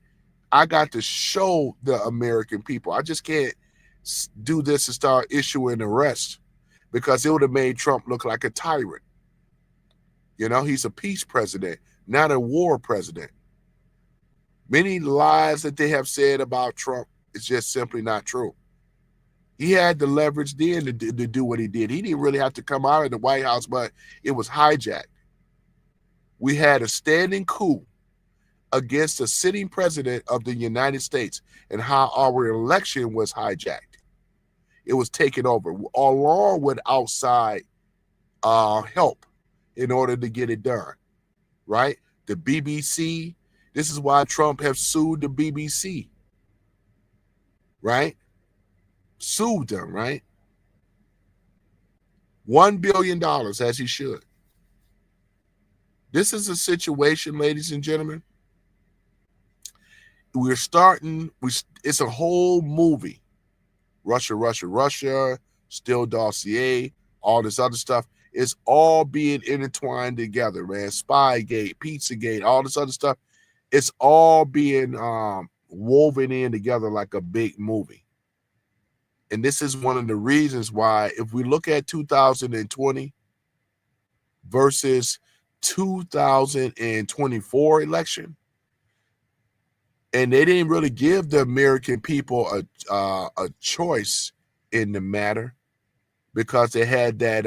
I got to show the American people. I just can't do this and start issuing arrests, because it would have made Trump look like a tyrant. He's a peace president, not a war president. Many lies that they have said about Trump is just simply not true. He had the leverage then to do what he did. He didn't really have to come out of the White House, but it was hijacked. We had a standing coup against the sitting president of the United States, and how our election was hijacked. It was taken over along with outside help in order to get it done, right? The BBC, this is why Trump has sued the BBC, right? Sued them, right? $1 billion, as he should. This is a situation, ladies and gentlemen. It's a whole movie. Russia, Still dossier, all this other stuff. It's all being intertwined together, man. Spygate, Pizzagate, all this other stuff. It's all being woven in together like a big movie. And this is one of the reasons why, if we look at 2020 versus 2024 election, and they didn't really give the American people a choice in the matter, because they had that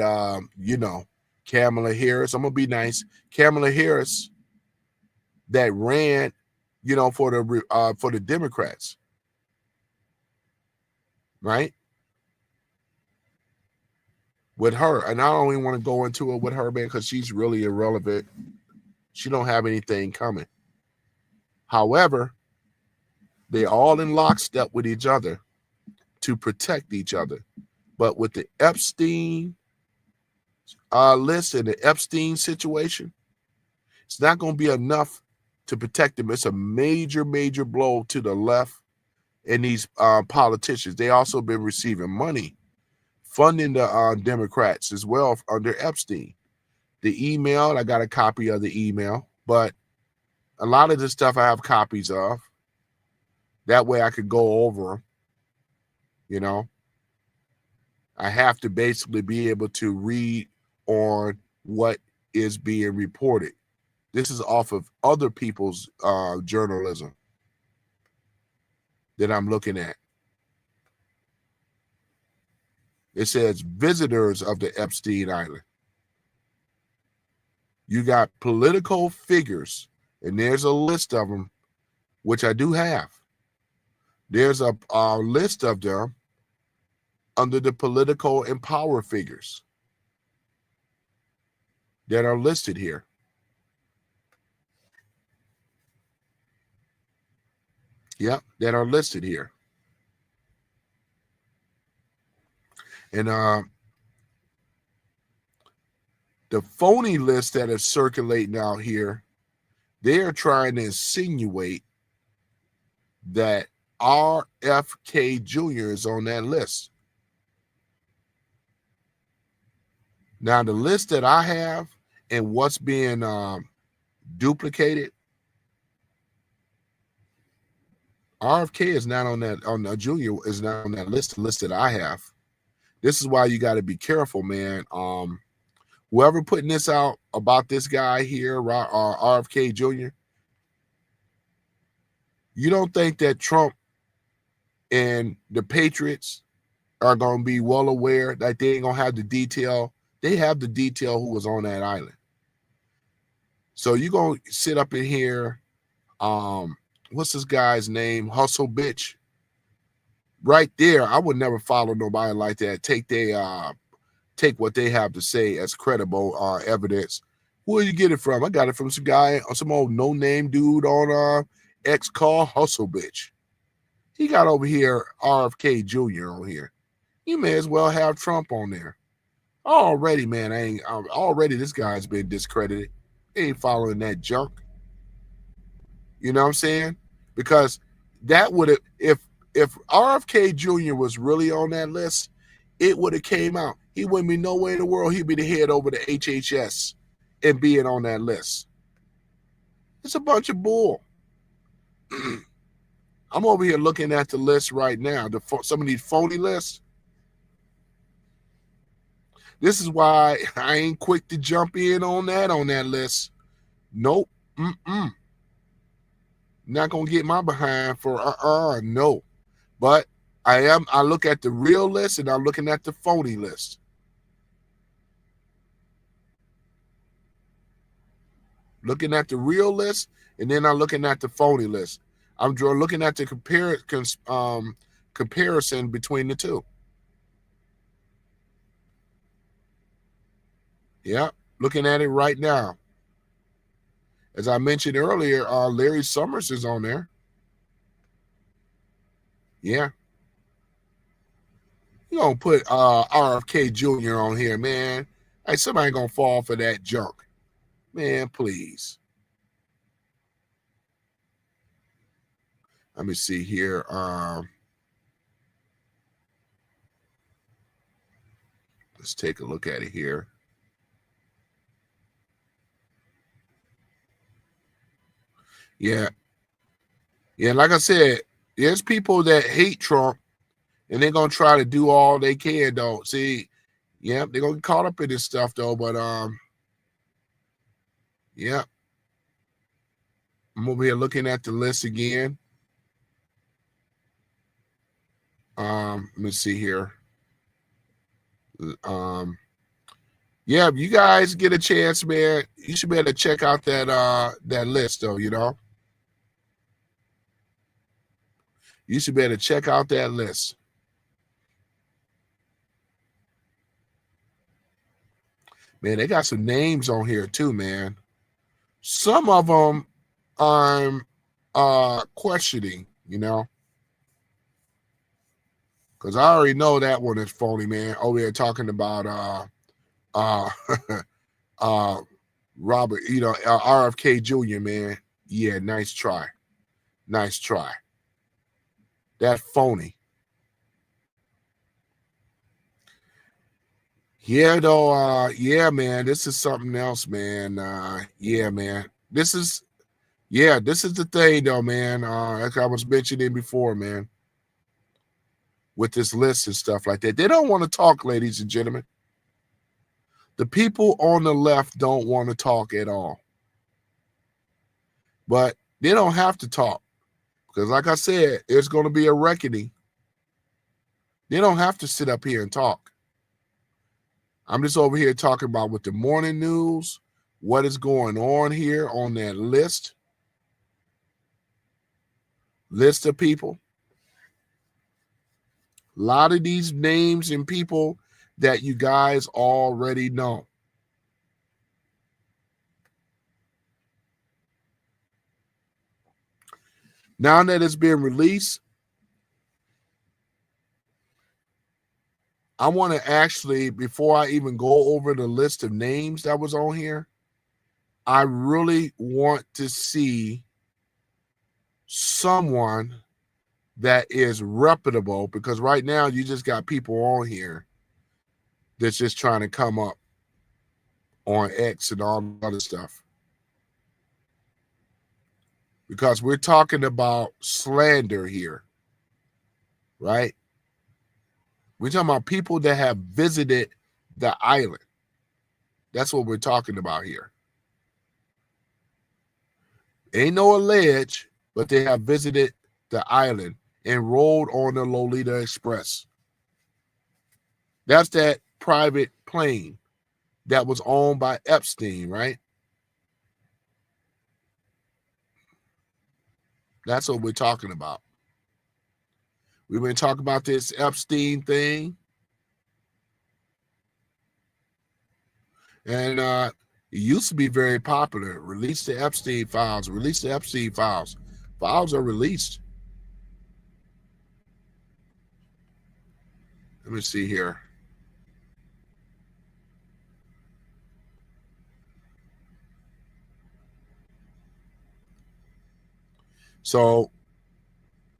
Kamala Harris. I'm gonna be nice. Kamala Harris that ran, for the Democrats, right? With her, and I don't even want to go into it with her, man, because she's really irrelevant. She don't have anything coming. However, they all in lockstep with each other to protect each other. But with the Epstein list and the Epstein situation, it's not going to be enough to protect them. It's a major, major blow to the left and these politicians. They also been receiving money, funding the Democrats as well under Epstein. The email, I got a copy of the email, but a lot of the stuff I have copies of. That way I could go over them. I have to basically be able to read on what is being reported. This is off of other people's journalism that I'm looking at. It says visitors of the Epstein Island. You got political figures, and there's a list of them, which I do have. There's a list of them under the political and power figures that are listed here. Yep, that are listed here. And the phony list that is circulating out here, they are trying to insinuate that RFK Jr. is on that list. Now, the list that I have and what's being duplicated, RFK is not on that. Junior is not on that list. The list that I have. This is why you got to be careful, man. Whoever putting this out about this guy here, RFK Jr., you don't think that Trump and the Patriots are going to be well aware that they ain't going to have the detail? They have the detail who was on that island. So you're going to sit up in here, what's this guy's name? Hustle Bitch. Right there, I would never follow nobody like that. Take what they have to say as credible evidence. Where you get it from? I got it from some old no-name dude on X called Hustle Bitch. He got over here RFK Jr. on here. You may as well have Trump on there. Already, man, already this guy's been discredited. They ain't following that junk. You know what I'm saying? Because that would have, if RFK Jr. was really on that list, it would have came out. He wouldn't be nowhere in the world. He'd be the head over the HHS and being on that list. It's a bunch of bull. I'm over here looking at the list right now, some of these phony lists. This is why I ain't quick to jump in on that list. Nope. Not gonna get my behind for no. But I look at the real list and I'm looking at the phony list. Looking at the real list, and then I'm looking at the phony list. I'm looking at the comparison between the two. Yeah, looking at it right now. As I mentioned earlier, Larry Summers is on there. Yeah. You gonna put RFK Jr. on here, man. Hey, somebody gonna fall for that junk. Man, please. Let me see here. Let's take a look at it here. Yeah. Yeah, like I said, there's people that hate Trump and they're gonna try to do all they can though. See, yeah, they're gonna get caught up in this stuff though, but yeah. I'm over here looking at the list again. Let me see here. Yeah, if you guys get a chance, man, you should be able to check out that list though, you know. You should be able to check out that list. Man, they got some names on here too, man. Some of them I'm questioning, you know, because I already know that one is phony, man. Over here talking about uh uh Robert, you know, RFK Jr., man. Yeah, nice try. Nice try. That phony. Yeah, though, yeah, man, this is something else, man. Yeah, man. This is the thing though, man. Like I was mentioning before, man, with this list and stuff like that. They don't want to talk, ladies and gentlemen. The people on the left don't want to talk at all. But they don't have to talk. Because like I said, it's going to be a reckoning. They don't have to sit up here and talk. I'm just over here talking about with the morning news, what is going on here on that list of people. A lot of these names and people that you guys already know. Now that it's been released, I want to actually, before I even go over the list of names that was on here, I really want to see someone that is reputable, because right now you just got people on here that's just trying to come up on X and all the other stuff. Because we're talking about slander here, right? We're talking about people that have visited the island. That's what we're talking about here. Ain't no allege, but they have visited the island and rode on the Lolita Express. That's that private plane that was owned by Epstein, right? That's what we're talking about. We've been talking about this Epstein thing. And it used to be very popular. Release the Epstein files. Release the Epstein files. Files are released. Let me see here. So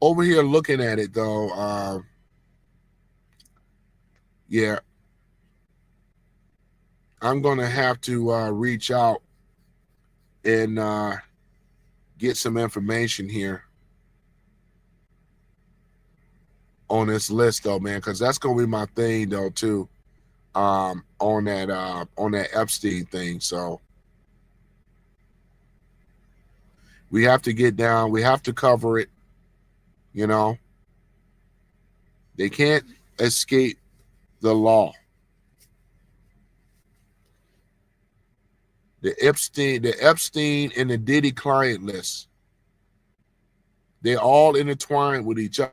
over here looking at it though, yeah, I'm gonna have to reach out and get some information here on this list though, man, because that's gonna be my thing though too. On that Epstein thing. So we have to get down, we have to cover it, you know. They can't escape the law. The Epstein and the Diddy client list, they're all intertwined with each other.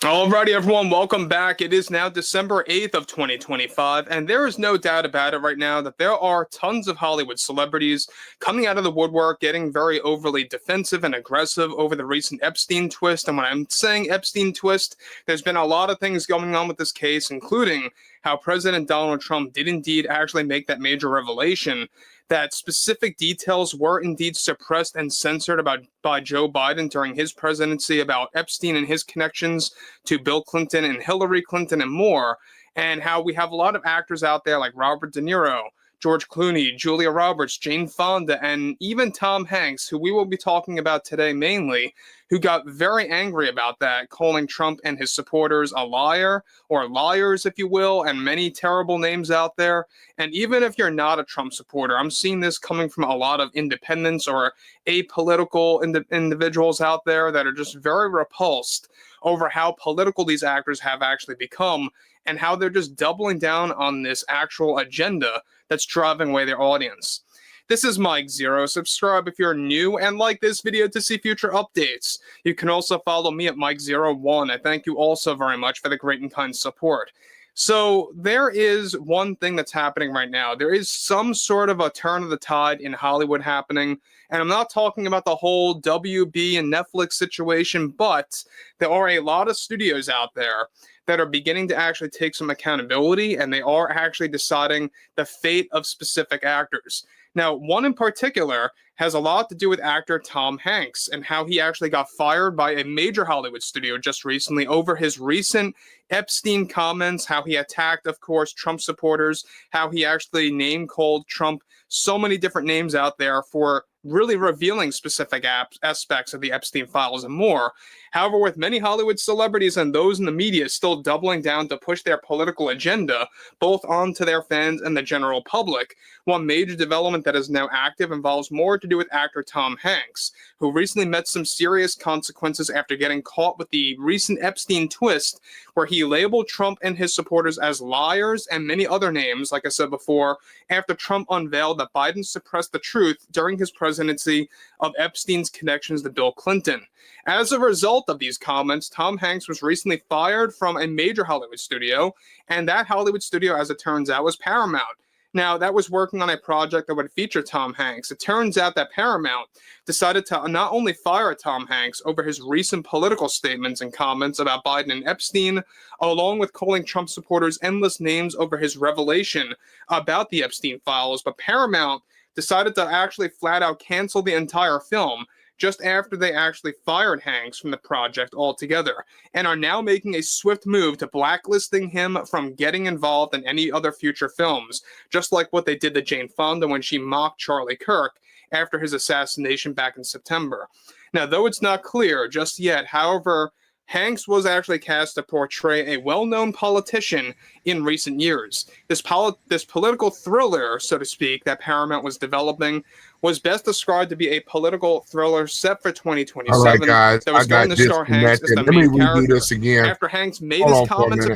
Alrighty, everyone, welcome back. It is now December 8th of 2025, and there is no doubt about it right now that there are tons of Hollywood celebrities coming out of the woodwork, getting very overly defensive and aggressive over the recent Epstein twist. And when I'm saying Epstein twist, there's been a lot of things going on with this case, including how President Donald Trump did indeed actually make that major revelation that specific details were indeed suppressed and censored by Joe Biden during his presidency about Epstein and his connections to Bill Clinton and Hillary Clinton and more, and how we have a lot of actors out there like Robert De Niro, George Clooney, Julia Roberts, Jane Fonda, and even Tom Hanks, who we will be talking about today mainly, who got very angry about that, calling Trump and his supporters a liar, or liars, if you will, and many terrible names out there. And even if you're not a Trump supporter, I'm seeing this coming from a lot of independents or apolitical individuals out there that are just very repulsed over how political these actors have actually become and how they're just doubling down on this actual agenda that's driving away their audience. This is Mike Zero. Subscribe if you're new and like this video to see future updates. You can also follow me at Mike01. I thank you also very much for the great and kind support. So there is one thing that's happening right now. There is some sort of a turn of the tide in Hollywood happening. And I'm not talking about the whole WB and Netflix situation, but there are a lot of studios out there that are beginning to actually take some accountability, and they are actually deciding the fate of specific actors. Now, one in particular has a lot to do with actor Tom Hanks and how he actually got fired by a major Hollywood studio just recently over his recent Epstein comments, how he attacked, of course, Trump supporters, how he actually name-called Trump so many different names out there for really revealing specific aspects of the Epstein files and more. However, with many Hollywood celebrities and those in the media still doubling down to push their political agenda, both onto their fans and the general public, one major development that is now active involves more to do with actor Tom Hanks, who recently met some serious consequences after getting caught with the recent Epstein twist, where he labeled Trump and his supporters as liars and many other names, like I said before, after Trump unveiled that Biden suppressed the truth during his presidency of Epstein's connections to Bill Clinton. As a result of these comments, Tom Hanks was recently fired from a major Hollywood studio, and that Hollywood studio, as it turns out, was Paramount. Now, that was working on a project that would feature Tom Hanks. It turns out that Paramount decided to not only fire Tom Hanks over his recent political statements and comments about Biden and Epstein, along with calling Trump supporters endless names over his revelation about the Epstein files, but Paramount decided to actually flat out cancel the entire film just after they actually fired Hanks from the project altogether, and are now making a swift move to blacklisting him from getting involved in any other future films, just like what they did to Jane Fonda when she mocked Charlie Kirk after his assassination back in September. Now, though it's not clear just yet, however, Hanks was actually cast to portray a well-known politician in recent years. This political thriller, so to speak, that Paramount was developing was best described to be a political thriller set for 2027. All right, guys, that was going to star Hanks as the Let me main redo character. this again. After Hanks made his comments.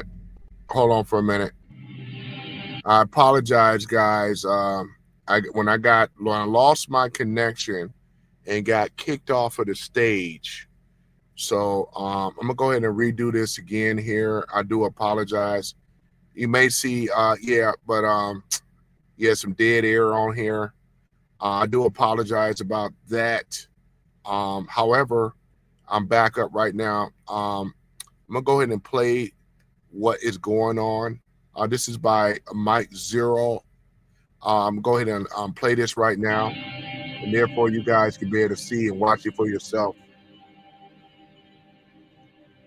Hold on for a minute. I apologize, guys. When I lost my connection and got kicked off of the stage. So I'm gonna go ahead and redo this again here. I do apologize. You may see, some dead air on here. I do apologize about that. However, I'm back up right now. I'm gonna go ahead and play what is going on. This is by Mike Zero. Go ahead and play this right now, and therefore you guys can be able to see and watch it for yourself.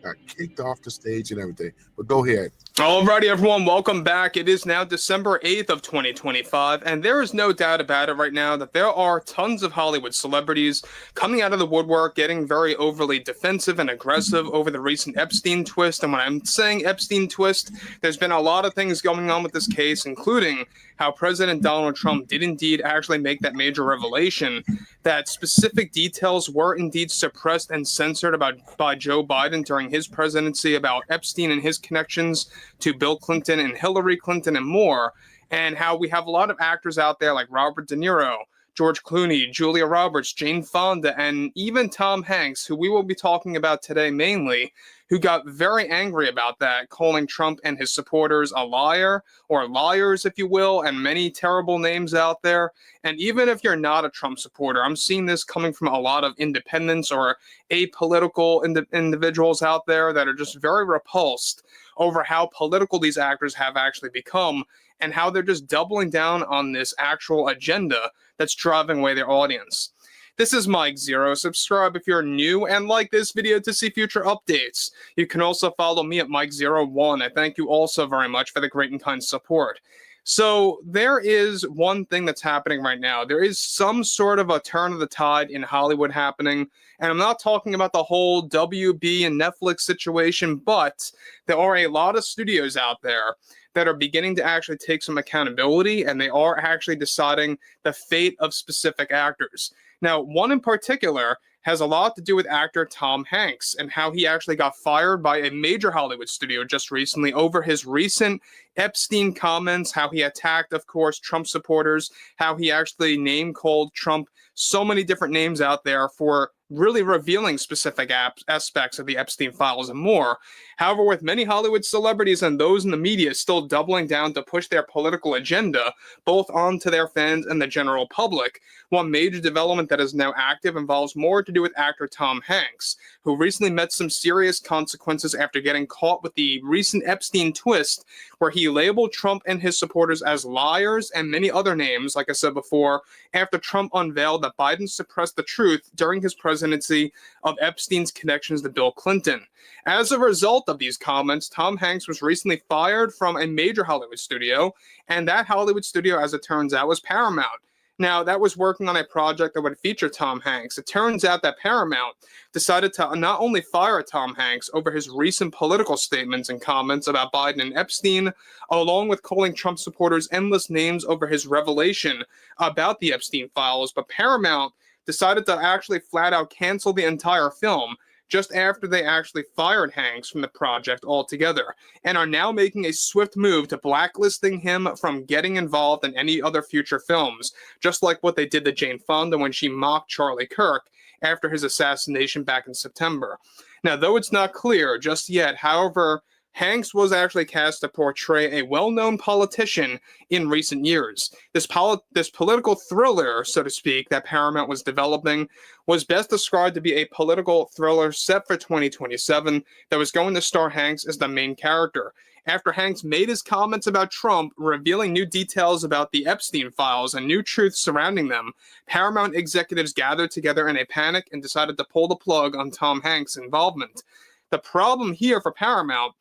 Got kicked off the stage and everything, but go ahead. Alrighty, everyone, welcome back. It is now December 8th of 2025, and there is no doubt about it right now that there are tons of Hollywood celebrities coming out of the woodwork, getting very overly defensive and aggressive over the recent Epstein twist. And when I'm saying Epstein twist, there's been a lot of things going on with this case, including how President Donald Trump did indeed actually make that major revelation that specific details were indeed suppressed and censored by Joe Biden during his presidency about Epstein and his connections to Bill Clinton and Hillary Clinton and more, and how we have a lot of actors out there like Robert De Niro, George Clooney, Julia Roberts, Jane Fonda, and even Tom Hanks, who we will be talking about today mainly, who got very angry about that, calling Trump and his supporters a liar, or liars, if you will, and many terrible names out there. And even if you're not a Trump supporter, I'm seeing this coming from a lot of independents or apolitical individuals out there that are just very repulsed over how political these actors have actually become and how they're just doubling down on this actual agenda that's driving away their audience. This is Mike Zero. Subscribe if you're new and like this video to see future updates. You can also follow me at Mike01. I thank you also very much for the great and kind support. So there is one thing that's happening right now. There is some sort of a turn of the tide in Hollywood happening. And I'm not talking about the whole WB and Netflix situation, but there are a lot of studios out there that are beginning to actually take some accountability, and they are actually deciding the fate of specific actors. Now, one in particular has a lot to do with actor Tom Hanks and how he actually got fired by a major Hollywood studio just recently over his recent Epstein comments, how he attacked, of course, Trump supporters, how he actually name-called Trump so many different names out there for really revealing specific aspects of the Epstein files and more. However, with many Hollywood celebrities and those in the media still doubling down to push their political agenda, both onto their fans and the general public, one major development that is now active involves more to do with actor Tom Hanks, who recently met some serious consequences after getting caught with the recent Epstein twist, where he labeled Trump and his supporters as liars and many other names, like I said before, after Trump unveiled that Biden suppressed the truth during his presidency of Epstein's connections to Bill Clinton. As a result of these comments, Tom Hanks was recently fired from a major Hollywood studio, and that Hollywood studio, as it turns out, was Paramount. Now, that was working on a project that would feature Tom Hanks. It turns out that Paramount decided to not only fire Tom Hanks over his recent political statements and comments about Biden and Epstein, along with calling Trump supporters endless names over his revelation about the Epstein files, but Paramount decided to actually flat out cancel the entire film just after they actually fired Hanks from the project altogether, and are now making a swift move to blacklisting him from getting involved in any other future films, just like what they did to Jane Fonda when she mocked Charlie Kirk after his assassination back in September. Now, though it's not clear just yet, however, Hanks was actually cast to portray a well-known politician in recent years. This political thriller, so to speak, that Paramount was developing was best described to be a political thriller set for 2027 that was going to star Hanks as the main character. After Hanks made his comments about Trump, revealing new details about the Epstein files and new truths surrounding them, Paramount executives gathered together in a panic and decided to pull the plug on Tom Hanks' involvement. The problem here for Paramount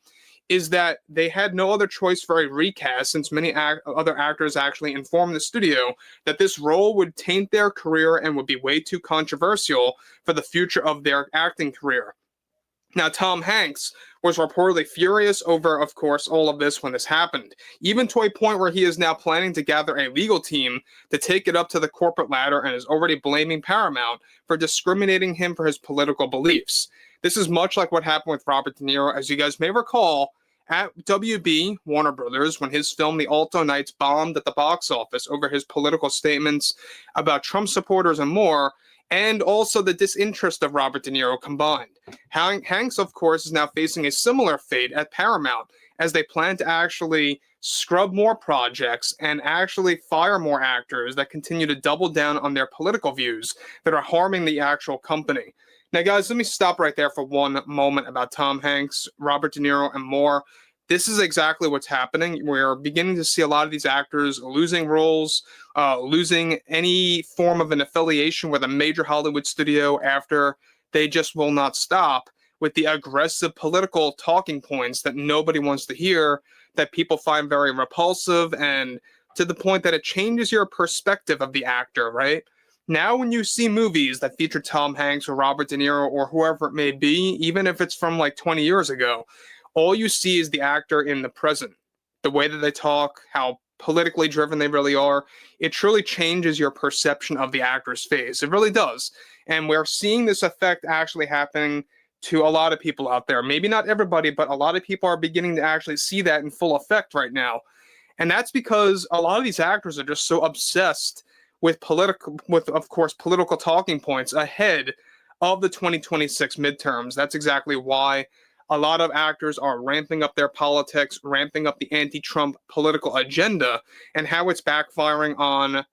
is that they had no other choice for a recast, since many other actors actually informed the studio that this role would taint their career and would be way too controversial for the future of their acting career. Now, Tom Hanks was reportedly furious over, of course, all of this when this happened, even to a point where he is now planning to gather a legal team to take it up to the corporate ladder and is already blaming Paramount for discriminating him for his political beliefs. This is much like what happened with Robert De Niro, as you guys may recall, at WB, Warner Brothers, when his film The Alto Knights bombed at the box office over his political statements about Trump supporters and more, and also the disinterest of Robert De Niro combined. Hanks, of course, is now facing a similar fate at Paramount, as they plan to actually scrub more projects and actually fire more actors that continue to double down on their political views that are harming the actual company. Now, guys, let me stop right there for one moment about Tom Hanks, Robert De Niro, and more. This is exactly what's happening. We're beginning to see a lot of these actors losing roles, losing any form of an affiliation with a major Hollywood studio after they just will not stop with the aggressive political talking points that nobody wants to hear, that people find very repulsive, and to the point that it changes your perspective of the actor, right? Now, when you see movies that feature Tom Hanks or Robert De Niro or whoever it may be, even if it's from like 20 years ago, all you see is the actor in the present. The way that they talk, how politically driven they really are, it truly changes your perception of the actor's face. It really does. And we're seeing this effect actually happening to a lot of people out there. Maybe not everybody, but a lot of people are beginning to actually see that in full effect right now. And that's because a lot of these actors are just so obsessed with of course political talking points ahead of the 2026 midterms. That's exactly why a lot of actors are ramping up their politics, ramping up the anti-Trump political agenda, and how it's backfiring on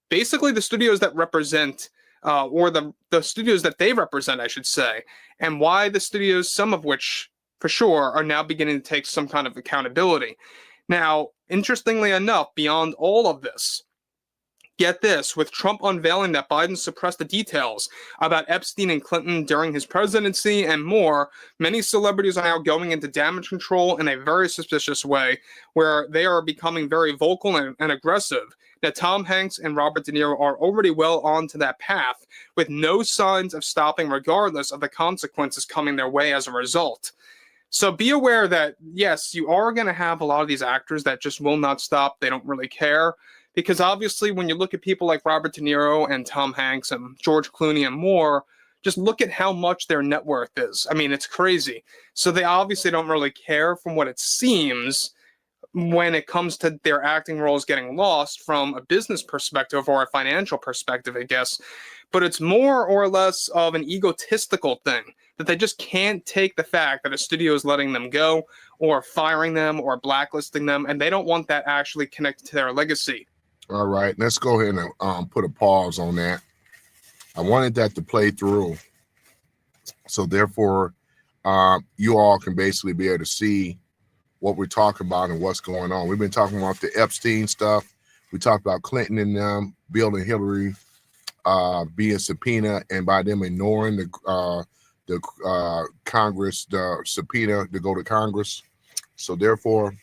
basically the studios that represent, or the studios that they represent, I should say, and why the studios, some of which for sure, are now beginning to take some kind of accountability. Now, interestingly enough, beyond all of this, get this, with Trump unveiling that Biden suppressed the details about Epstein and Clinton during his presidency and more, many celebrities are now going into damage control in a very suspicious way, where they are becoming very vocal and aggressive. Now, Tom Hanks and Robert De Niro are already well onto that path, with no signs of stopping regardless of the consequences coming their way as a result. So be aware that, yes, you are going to have a lot of these actors that just will not stop. They don't really care. Because obviously, when you look at people like Robert De Niro and Tom Hanks and George Clooney and more, just look at how much their net worth is. I mean, it's crazy. So they obviously don't really care, from what it seems, when it comes to their acting roles getting lost from a business perspective or a financial perspective, I guess. But it's more or less of an egotistical thing, that they just can't take the fact that a studio is letting them go or firing them or blacklisting them, and they don't want that actually connected to their legacy. All right, let's go ahead and put a pause on that. I wanted that to play through, so therefore you all can basically be able to see what we're talking about and what's going on. We've been talking about the Epstein stuff. We talked about Clinton and them, Bill and Hillary being subpoenaed, and by them ignoring the Congress, the subpoena to go to Congress. So therefore,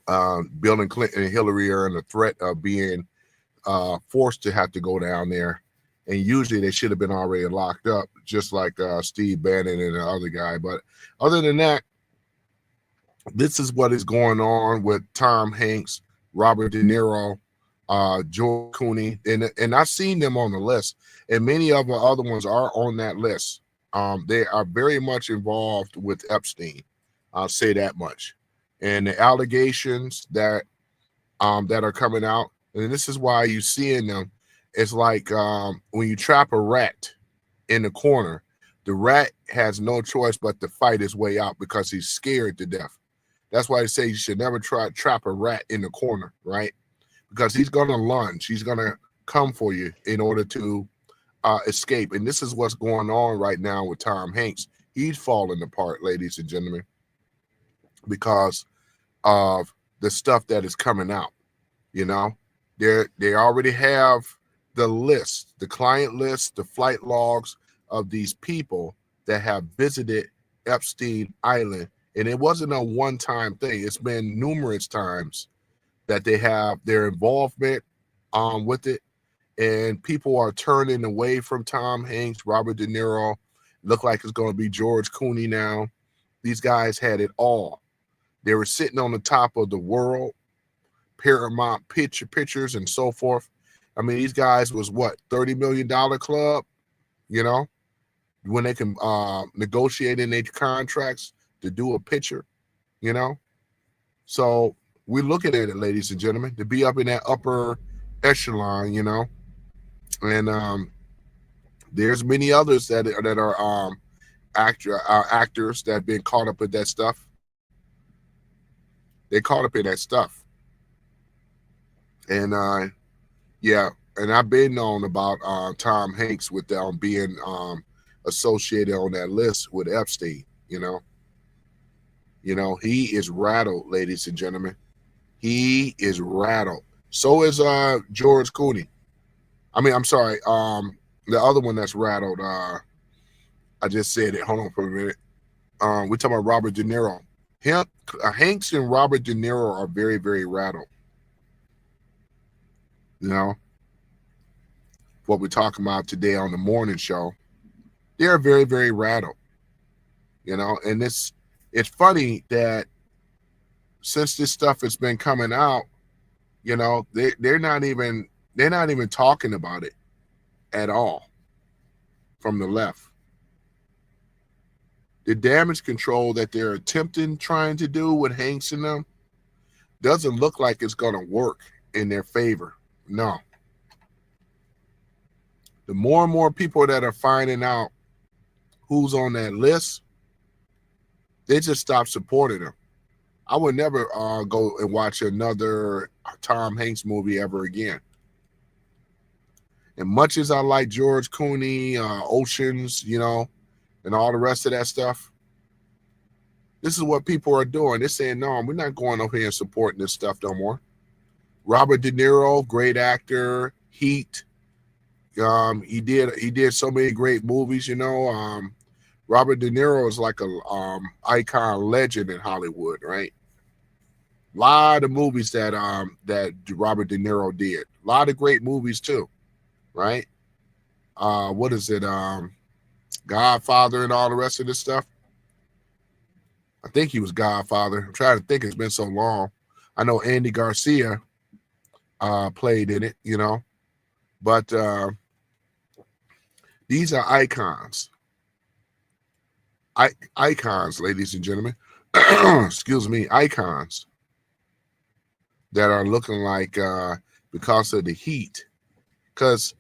Bill and Clinton and Hillary are in the threat of being forced to have to go down there. And usually they should have been already locked up, just like Steve Bannon and the other guy. But other than that, this is what is going on with Tom Hanks, Robert De Niro, George Clooney, and I've seen them on the list, and many of the other ones are on that list. They are very much involved with Epstein. I'll say that much. And the allegations that are coming out, and this is why you seeing them. It's like when you trap a rat in the corner, the rat has no choice but to fight his way out because he's scared to death. That's why they say you should never trap a rat in the corner, right? Because he's going to lunge. He's going to come for you in order to escape. And this is what's going on right now with Tom Hanks. He's falling apart, ladies and gentlemen, because of the stuff that is coming out. You know, they already have the list, the client list, the flight logs of these people that have visited Epstein Island. And it wasn't a one-time thing. It's been numerous times that they have their involvement with it. And people are turning away from Tom Hanks, Robert De Niro. Look like it's going to be George Clooney now. These guys had it all. They were sitting on the top of the world, Paramount pictures and so forth. I mean, these guys was what, $30 million club, you know, when they can negotiate in their contracts to do a picture, you know. So we're looking at it, ladies and gentlemen, to be up in that upper echelon, you know. And there's many others that are actors that have been caught up in that stuff. They caught up in that stuff. And yeah, and I've been known about Tom Hanks with them being associated on that list with Epstein, you know. You know, he is rattled, ladies and gentlemen. He is rattled. So is George Clooney. I mean, I'm sorry, the other one that's rattled, I just said it. Hold on for a minute. We're talking about Robert De Niro. Hanks and Robert De Niro are very, very rattled. You know, what we're talking about today on the morning show, they're very, very rattled. You know, and it's funny that since this stuff has been coming out, you know, they're not even talking about it at all from the left. The damage control that they're trying to do with Hanks and them doesn't look like it's going to work in their favor. No. The more and more people that are finding out who's on that list, they just stop supporting them. I would never go and watch another Tom Hanks movie ever again. And much as I like George Clooney, Oceans, and all the rest of that stuff, this is what people are doing. They're saying, no, we're not going over here and supporting this stuff no more. Robert De Niro, great actor, Heat. He did so many great movies, Robert De Niro is like a icon legend in Hollywood, right? A lot of movies that Robert De Niro did. A lot of great movies too, right? What is it? Godfather and all the rest of this stuff. I think he was Godfather. I'm trying to think. It's been so long. I know Andy Garcia played in it, but these are icons. Icons, ladies and gentlemen. Excuse me, icons that are looking like because of the heat. Because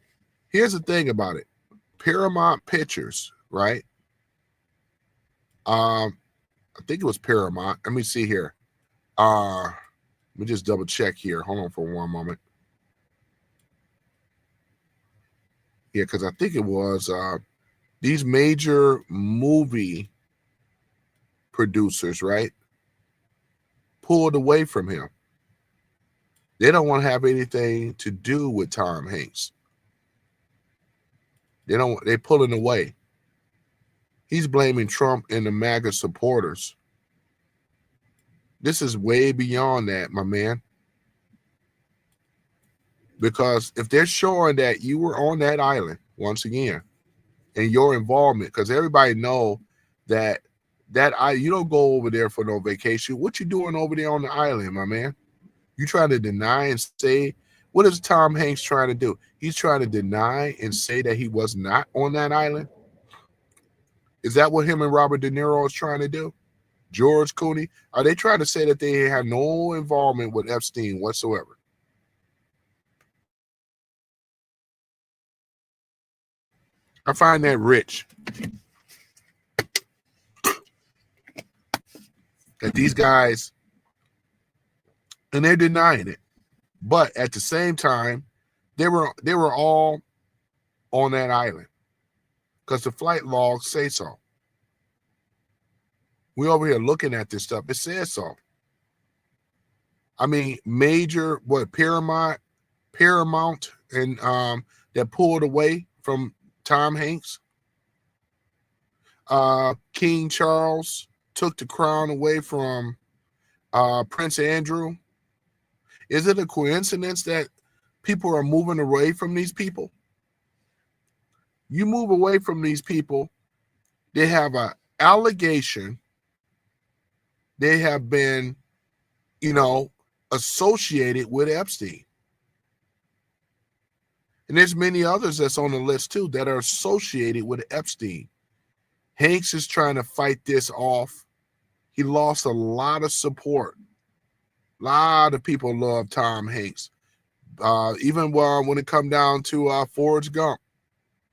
here's the thing about it. Paramount Pictures, right? I think it was Paramount. Let me see here. Let me just double check here. Hold on for one moment. Yeah, because I think it was these major movie producers, right, pulled away from him. They don't want to have anything to do with Tom Hanks. They're pulling away. He's blaming Trump and the MAGA supporters. This is way beyond that, my man. Because if they're showing that you were on that island, once again, and your involvement, because everybody know that you don't go over there for no vacation. What you doing over there on the island, my man? You trying to deny and say, what is Tom Hanks trying to do? He's trying to deny and say that he was not on that island. Is that what him and Robert De Niro is trying to do? George Clooney? Are they trying to say that they have no involvement with Epstein whatsoever? I find that rich. That these guys, and they're denying it. But at the same time, they were all on that island because the flight logs say so. We over here looking at this stuff. It says so. I mean, major Paramount, and that pulled away from Tom Hanks. King Charles took the crown away from Prince Andrew. Is it a coincidence that people are moving away from these people? You move away from these people, they have an allegation. They have been, associated with Epstein. And there's many others that's on the list too that are associated with Epstein. Hanks is trying to fight this off. He lost a lot of support. A lot of people love Tom Hanks. Even when it come down to Forrest Gump,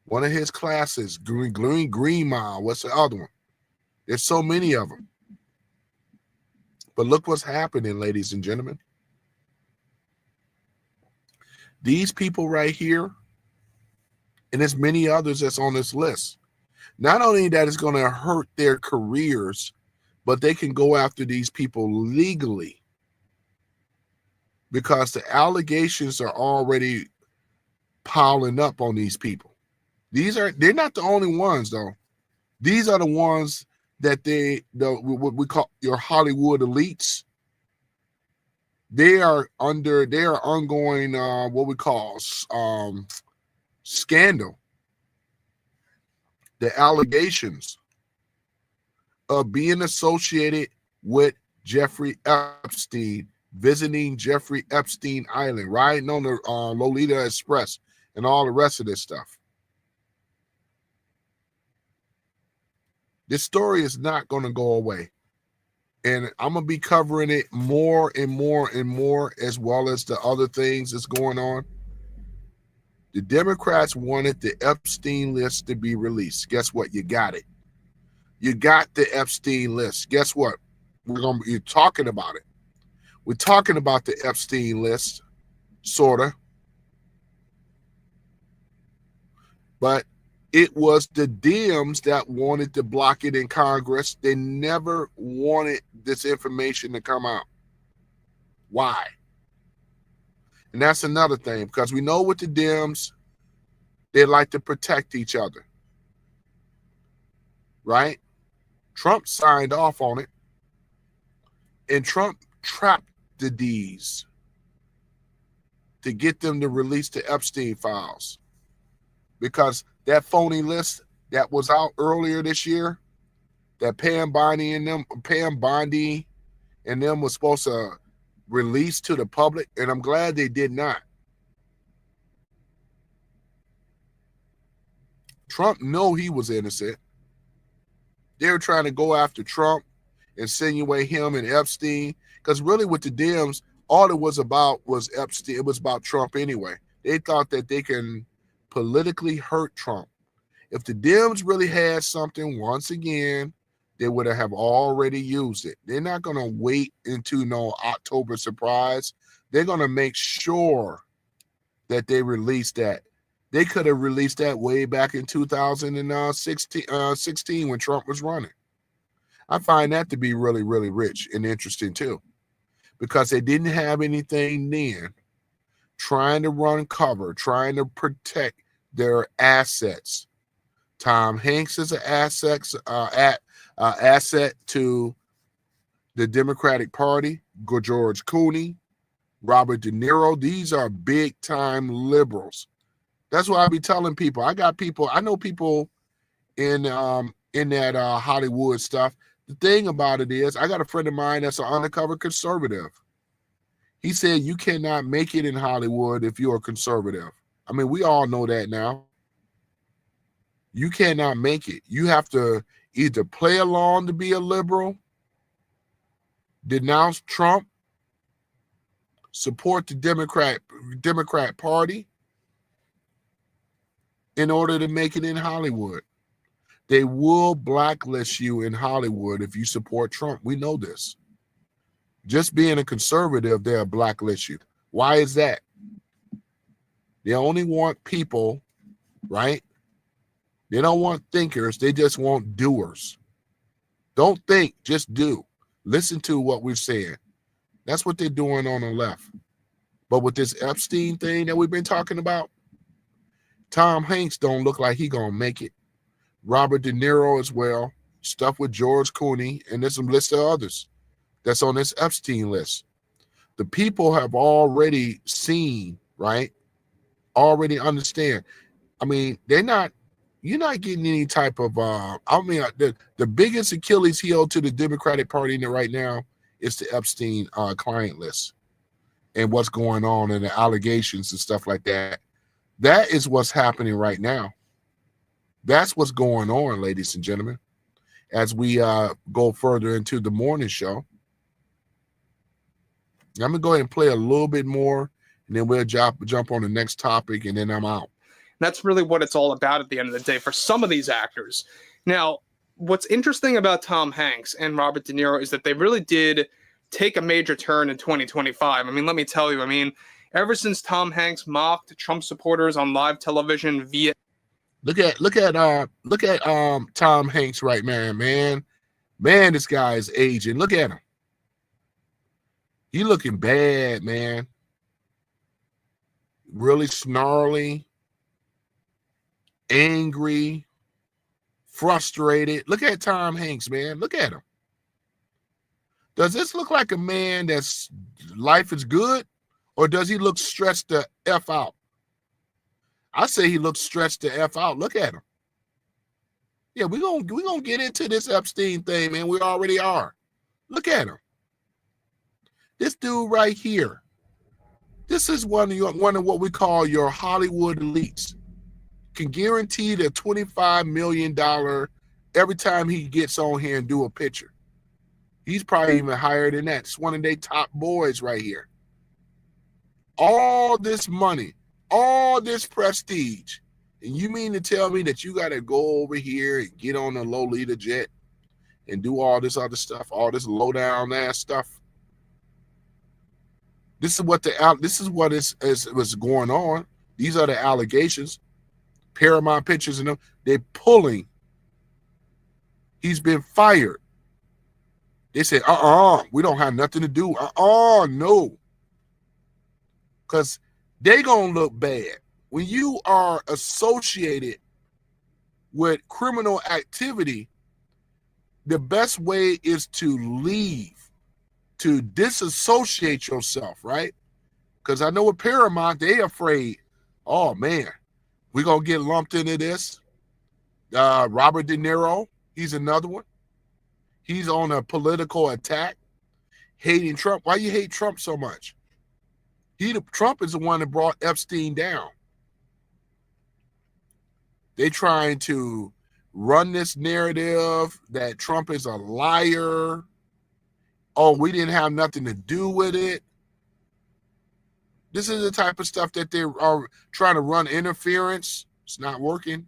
one of his classes, Green Mile, what's the other one? There's so many of them. But look what's happening, ladies and gentlemen. These people right here, and there's many others that's on this list. Not only that it's going to hurt their careers, but they can go after these people legally because the allegations are already piling up on these people. They're not the only ones though. These are the ones that what we call your Hollywood elites. They are ongoing what we call scandal. The allegations of being associated with Jeffrey Epstein, visiting Jeffrey Epstein Island, riding on the Lolita Express, and all the rest of this stuff. This story is not going to go away. And I'm going to be covering it more and more and more, as well as the other things that's going on. The Democrats wanted the Epstein list to be released. Guess what? You got it. You got the Epstein list. Guess what? You're talking about it. We're talking about the Epstein list, sort of. But it was the Dems that wanted to block it in Congress. They never wanted this information to come out. Why? And that's another thing, because we know with the Dems, they like to protect each other. Right? Trump signed off on it. And Trump trapped the D's to get them to release the Epstein files. Because that phony list that was out earlier this year, that Pam Bondi and them was supposed to release to the public, and I'm glad they did not. Trump know he was innocent. They were trying to go after Trump, insinuate him and Epstein, because really with the Dems, all it was about was Epstein. It was about Trump anyway. They thought that they can politically hurt Trump. If the Dems really had something, once again, they would have already used it. They're not going to wait into no October surprise. They're going to make sure that they release that. They could have released that way back in 2016 when Trump was running. I find that to be really, really rich and interesting too, because they didn't have anything then trying to run cover, trying to protect their assets. Tom Hanks is an asset to the Democratic Party. George Clooney, Robert De Niro. These are big time liberals. That's why I be telling people. I know people in that Hollywood stuff. The thing about it is, I got a friend of mine that's an undercover conservative. He said you cannot make it in Hollywood if you're a conservative. I mean, we all know that now. You cannot make it. You have to either play along to be a liberal, denounce Trump, support the Democrat Party in order to make it in Hollywood. They will blacklist you in Hollywood if you support Trump. We know this. Just being a conservative, they'll blacklist you. Why is that? They only want people, right? They don't want thinkers. They just want doers. Don't think, just do. Listen to what we're saying. That's what they're doing on the left. But with this Epstein thing that we've been talking about, Tom Hanks don't look like he gonna make it. Robert De Niro as well. Stuff with George Clooney, and there's some list of others that's on this Epstein list. The people have already seen, right? Already understand. I mean, you're not getting any type of, the biggest Achilles heel to the Democratic Party right now is the Epstein client list and what's going on and the allegations and stuff like that. That is what's happening right now. That's what's going on, ladies and gentlemen, as we go further into the morning show. I'm going to go ahead and play a little bit more, and then we'll jump on the next topic, and then I'm out. That's really what it's all about at the end of the day for some of these actors. Now, what's interesting about Tom Hanks and Robert De Niro is that they really did take a major turn in 2025. I mean, let me tell you, ever since Tom Hanks mocked Trump supporters on live television via Look at Tom Hanks right now, man. Man, this guy is aging. Look at him. He looking bad, man. Really snarly, angry, frustrated. Look at Tom Hanks, man. Look at him. Does this look like a man that's life is good, or does he look stressed the F out? I say he looks stretched the F out. Look at him. Yeah, we're gonna get into this Epstein thing, man. We already are. Look at him. This dude right here. This is one of what we call your Hollywood elites. Can guarantee the $25 million every time he gets on here and do a picture. He's probably even higher than that. It's one of their top boys right here. All this money, all this prestige, and you mean to tell me that you got to go over here and get on a Lolita jet and do all this other stuff, all this low down ass stuff? This is what is going on. These are the allegations. Paramount Pictures and them, they're pulling. He's been fired. They said, we don't have nothing to do. No. Because they gonna look bad. When you are associated with criminal activity, the best way is to leave, to disassociate yourself, right? Because I know with Paramount, they afraid, oh man, we're gonna get lumped into this. Robert De Niro, he's another one. He's on a political attack, hating Trump. Why you hate Trump so much? Trump is the one that brought Epstein down. They trying to run this narrative that Trump is a liar. Oh, we didn't have nothing to do with it. This is the type of stuff that they are trying to run interference. It's not working.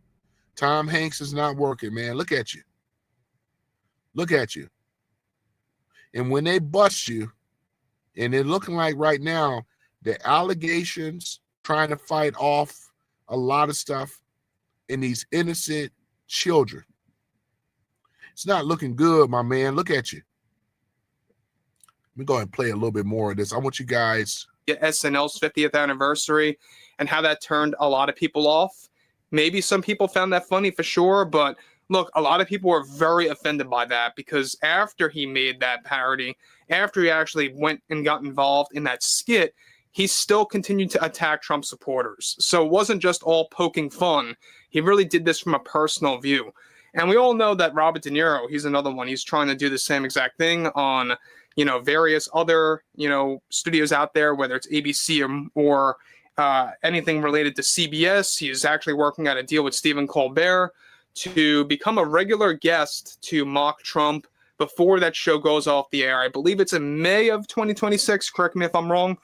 Tom Hanks is not working, man. Look at you. Look at you. And when they bust you, and they're looking like right now, the allegations trying to fight off a lot of stuff in these innocent children. It's not looking good, my man. Look at you. Let me go ahead and play a little bit more of this. I want you guys. SNL's 50th anniversary and how that turned a lot of people off. Maybe some people found that funny for sure, but look, a lot of people were very offended by that because after he made that parody, after he actually went and got involved in that skit, he still continued to attack Trump supporters. So it wasn't just all poking fun. He really did this from a personal view. And we all know that Robert De Niro, he's another one. He's trying to do the same exact thing on, various other, studios out there, whether it's ABC or anything related to CBS. He's actually working out a deal with Stephen Colbert to become a regular guest to mock Trump before that show goes off the air. I believe it's in May of 2026. Correct me if I'm wrong.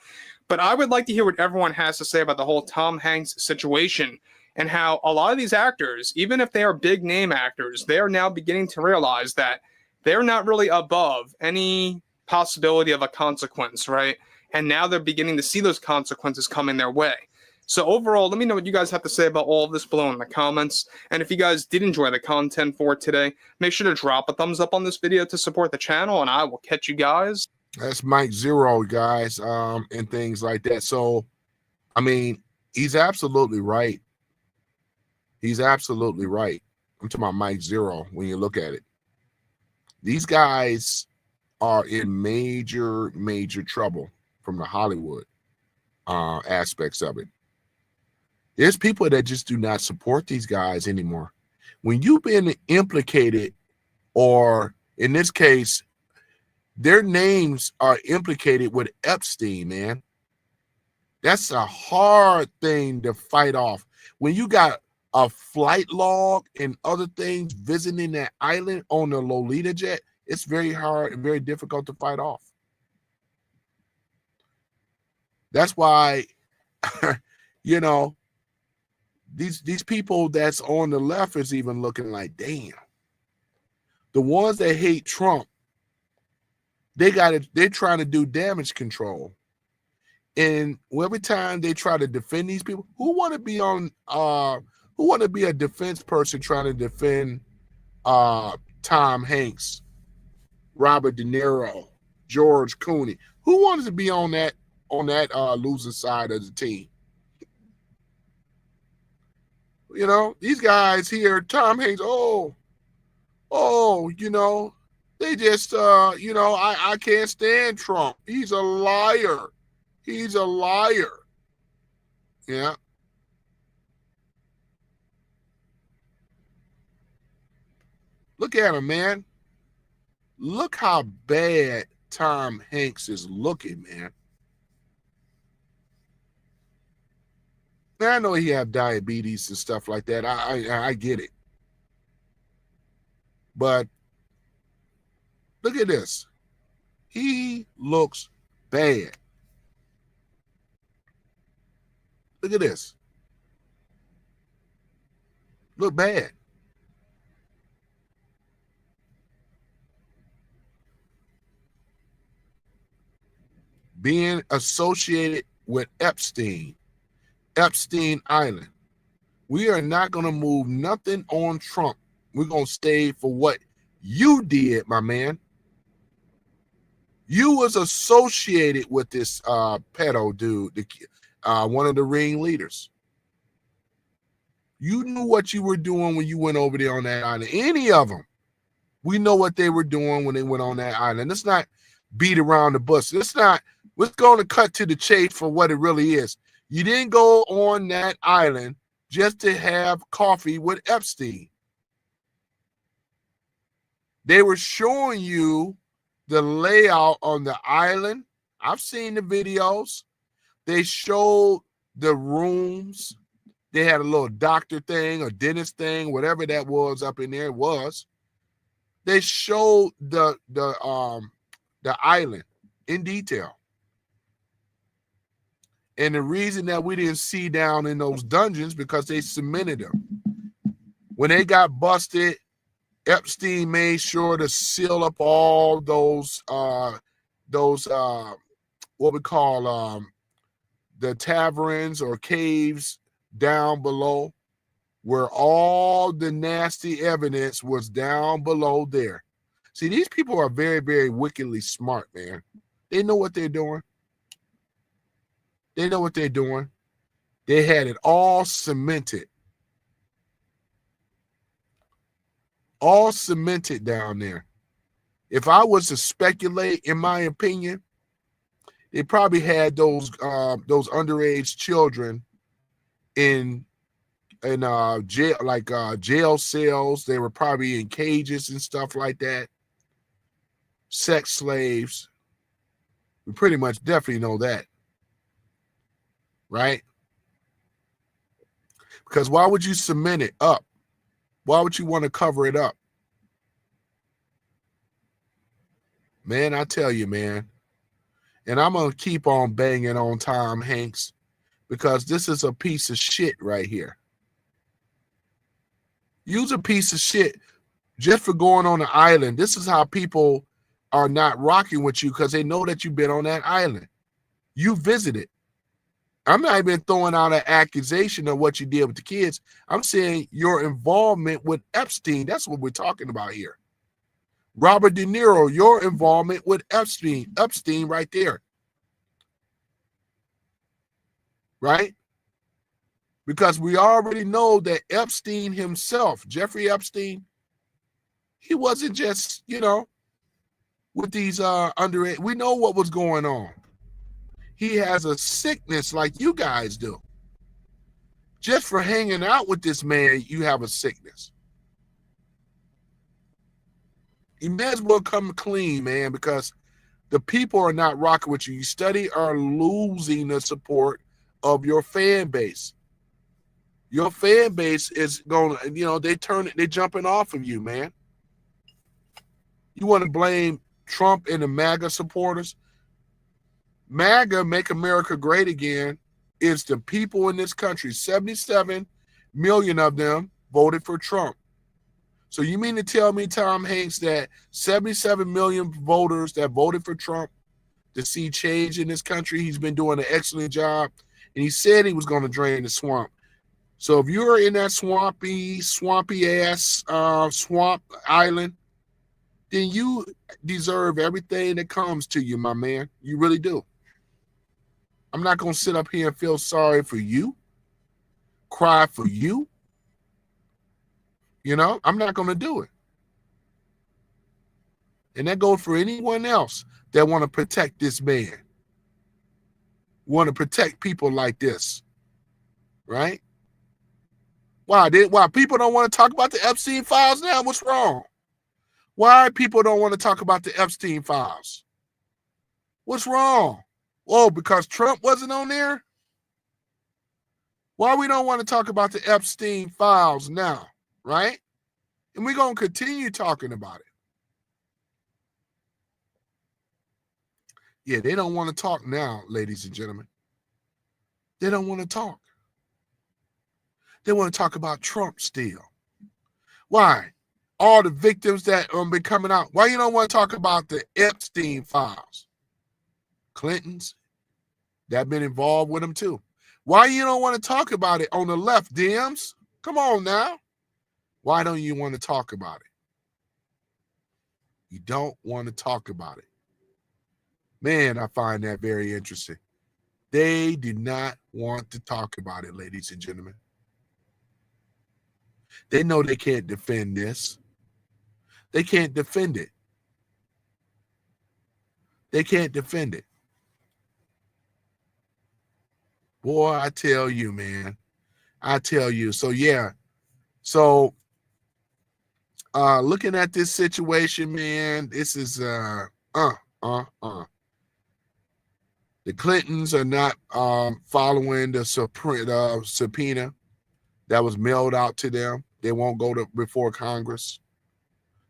But I would like to hear what everyone has to say about the whole Tom Hanks situation and how a lot of these actors, even if they are big name actors, they are now beginning to realize that they're not really above any possibility of a consequence, right? And now they're beginning to see those consequences coming their way. So overall, let me know what you guys have to say about all of this below in the comments. And if you guys did enjoy the content for today, make sure to drop a thumbs up on this video to support the channel, and I will catch you guys. That's Mike Zero, guys, and things like that. So, I mean, he's absolutely right. He's absolutely right. I'm talking about Mike Zero when you look at it. These guys are in major, major trouble from the Hollywood aspects of it. There's people that just do not support these guys anymore. When you've been implicated, or in this case, their names are implicated with Epstein, man. That's a hard thing to fight off. When you got a flight log and other things visiting that island on the Lolita jet, it's very hard and very difficult to fight off. That's why, these people that's on the left is even looking like, damn. The ones that hate Trump, they're trying to do damage control. And every time they try to defend these people, who want to be a defense person trying to defend Tom Hanks, Robert De Niro, George Clooney? Who wants to be on that losing side of the team? These guys here, Tom Hanks, they just, I can't stand Trump. He's a liar. He's a liar. Yeah. Look at him, man. Look how bad Tom Hanks is looking, man. I know he have diabetes and stuff like that. I get it. But look at this. He looks bad. Look at this. Look bad. Being associated with Epstein Island. We are not going to move nothing on Trump. We're going to stay for what you did, my man. You was associated with this pedo dude, one of the ringleaders. You knew what you were doing when you went over there on that island. Any of them. We know what they were doing when they went on that island. Let's not beat around the bush. We're going to cut to the chase for what it really is. You didn't go on that island just to have coffee with Epstein. They were showing you the layout on the island. I've seen the videos. They showed the rooms. They had a little doctor thing or dentist thing, whatever that was up in there was. They showed the island in detail. And the reason that we didn't see down in those dungeons because they cemented them. When they got busted, Epstein made sure to seal up all those what we call the taverns or caves down below, where all the nasty evidence was down below there. See, these people are very, very wickedly smart, man. They know what they're doing. They know what they're doing. They had it all cemented. All cemented down there. If I was to speculate, in my opinion, they probably had those underage children in jail, like jail cells. They were probably in cages and stuff like that. Sex slaves. We pretty much definitely know that. Right? Because why would you cement it up? Why would you want to cover it up? Man, I tell you, man. And I'm going to keep on banging on Tom Hanks because this is a piece of shit right here. You's a piece of shit just for going on the island. This is how people are not rocking with you because they know that you've been on that island. You visited. I'm not even throwing out an accusation of what you did with the kids. I'm saying your involvement with Epstein. That's what we're talking about here. Robert De Niro, your involvement with Epstein right there. Right? Because we already know that Epstein himself, Jeffrey Epstein, he wasn't just, with these underage. We know what was going on. He has a sickness like you guys do. Just for hanging out with this man, you have a sickness. You may as well come clean, man, because the people are not rocking with you. You study are losing the support of your fan base. Your fan base is going, they're jumping off of you, man. You want to blame Trump and the MAGA supporters? MAGA, Make America Great Again, is the people in this country. 77 million of them voted for Trump. So you mean to tell me, Tom Hanks, that 77 million voters that voted for Trump to see change in this country, he's been doing an excellent job, and he said he was going to drain the swamp. So if you're in that swampy ass swamp island, then you deserve everything that comes to you, my man. You really do. I'm not going to sit up here and feel sorry for you, cry for you. I'm not going to do it. And that goes for anyone else that want to protect this man, want to protect people like this, right? Why people don't want to talk about the Epstein files now? What's wrong? Why people don't want to talk about the Epstein files? What's wrong? Oh, because Trump wasn't on there? Why we don't want to talk about the Epstein files now, right? And we're going to continue talking about it. Yeah, they don't want to talk now, ladies and gentlemen. They don't want to talk. They want to talk about Trump still. Why? All the victims that been coming out. Why you don't want to talk about the Epstein files? Clintons that been involved with them too. Why you don't want to talk about it on the left, Dems? Come on now. Why don't you want to talk about it? You don't want to talk about it. Man, I find that very interesting. They did not want to talk about it, ladies and gentlemen. They know they can't defend this. They can't defend it. They can't defend it. Boy, I tell you, man. I tell you. So, yeah. So, looking at this situation, man, this is The Clintons are not following the subpoena that was mailed out to them. They won't go before Congress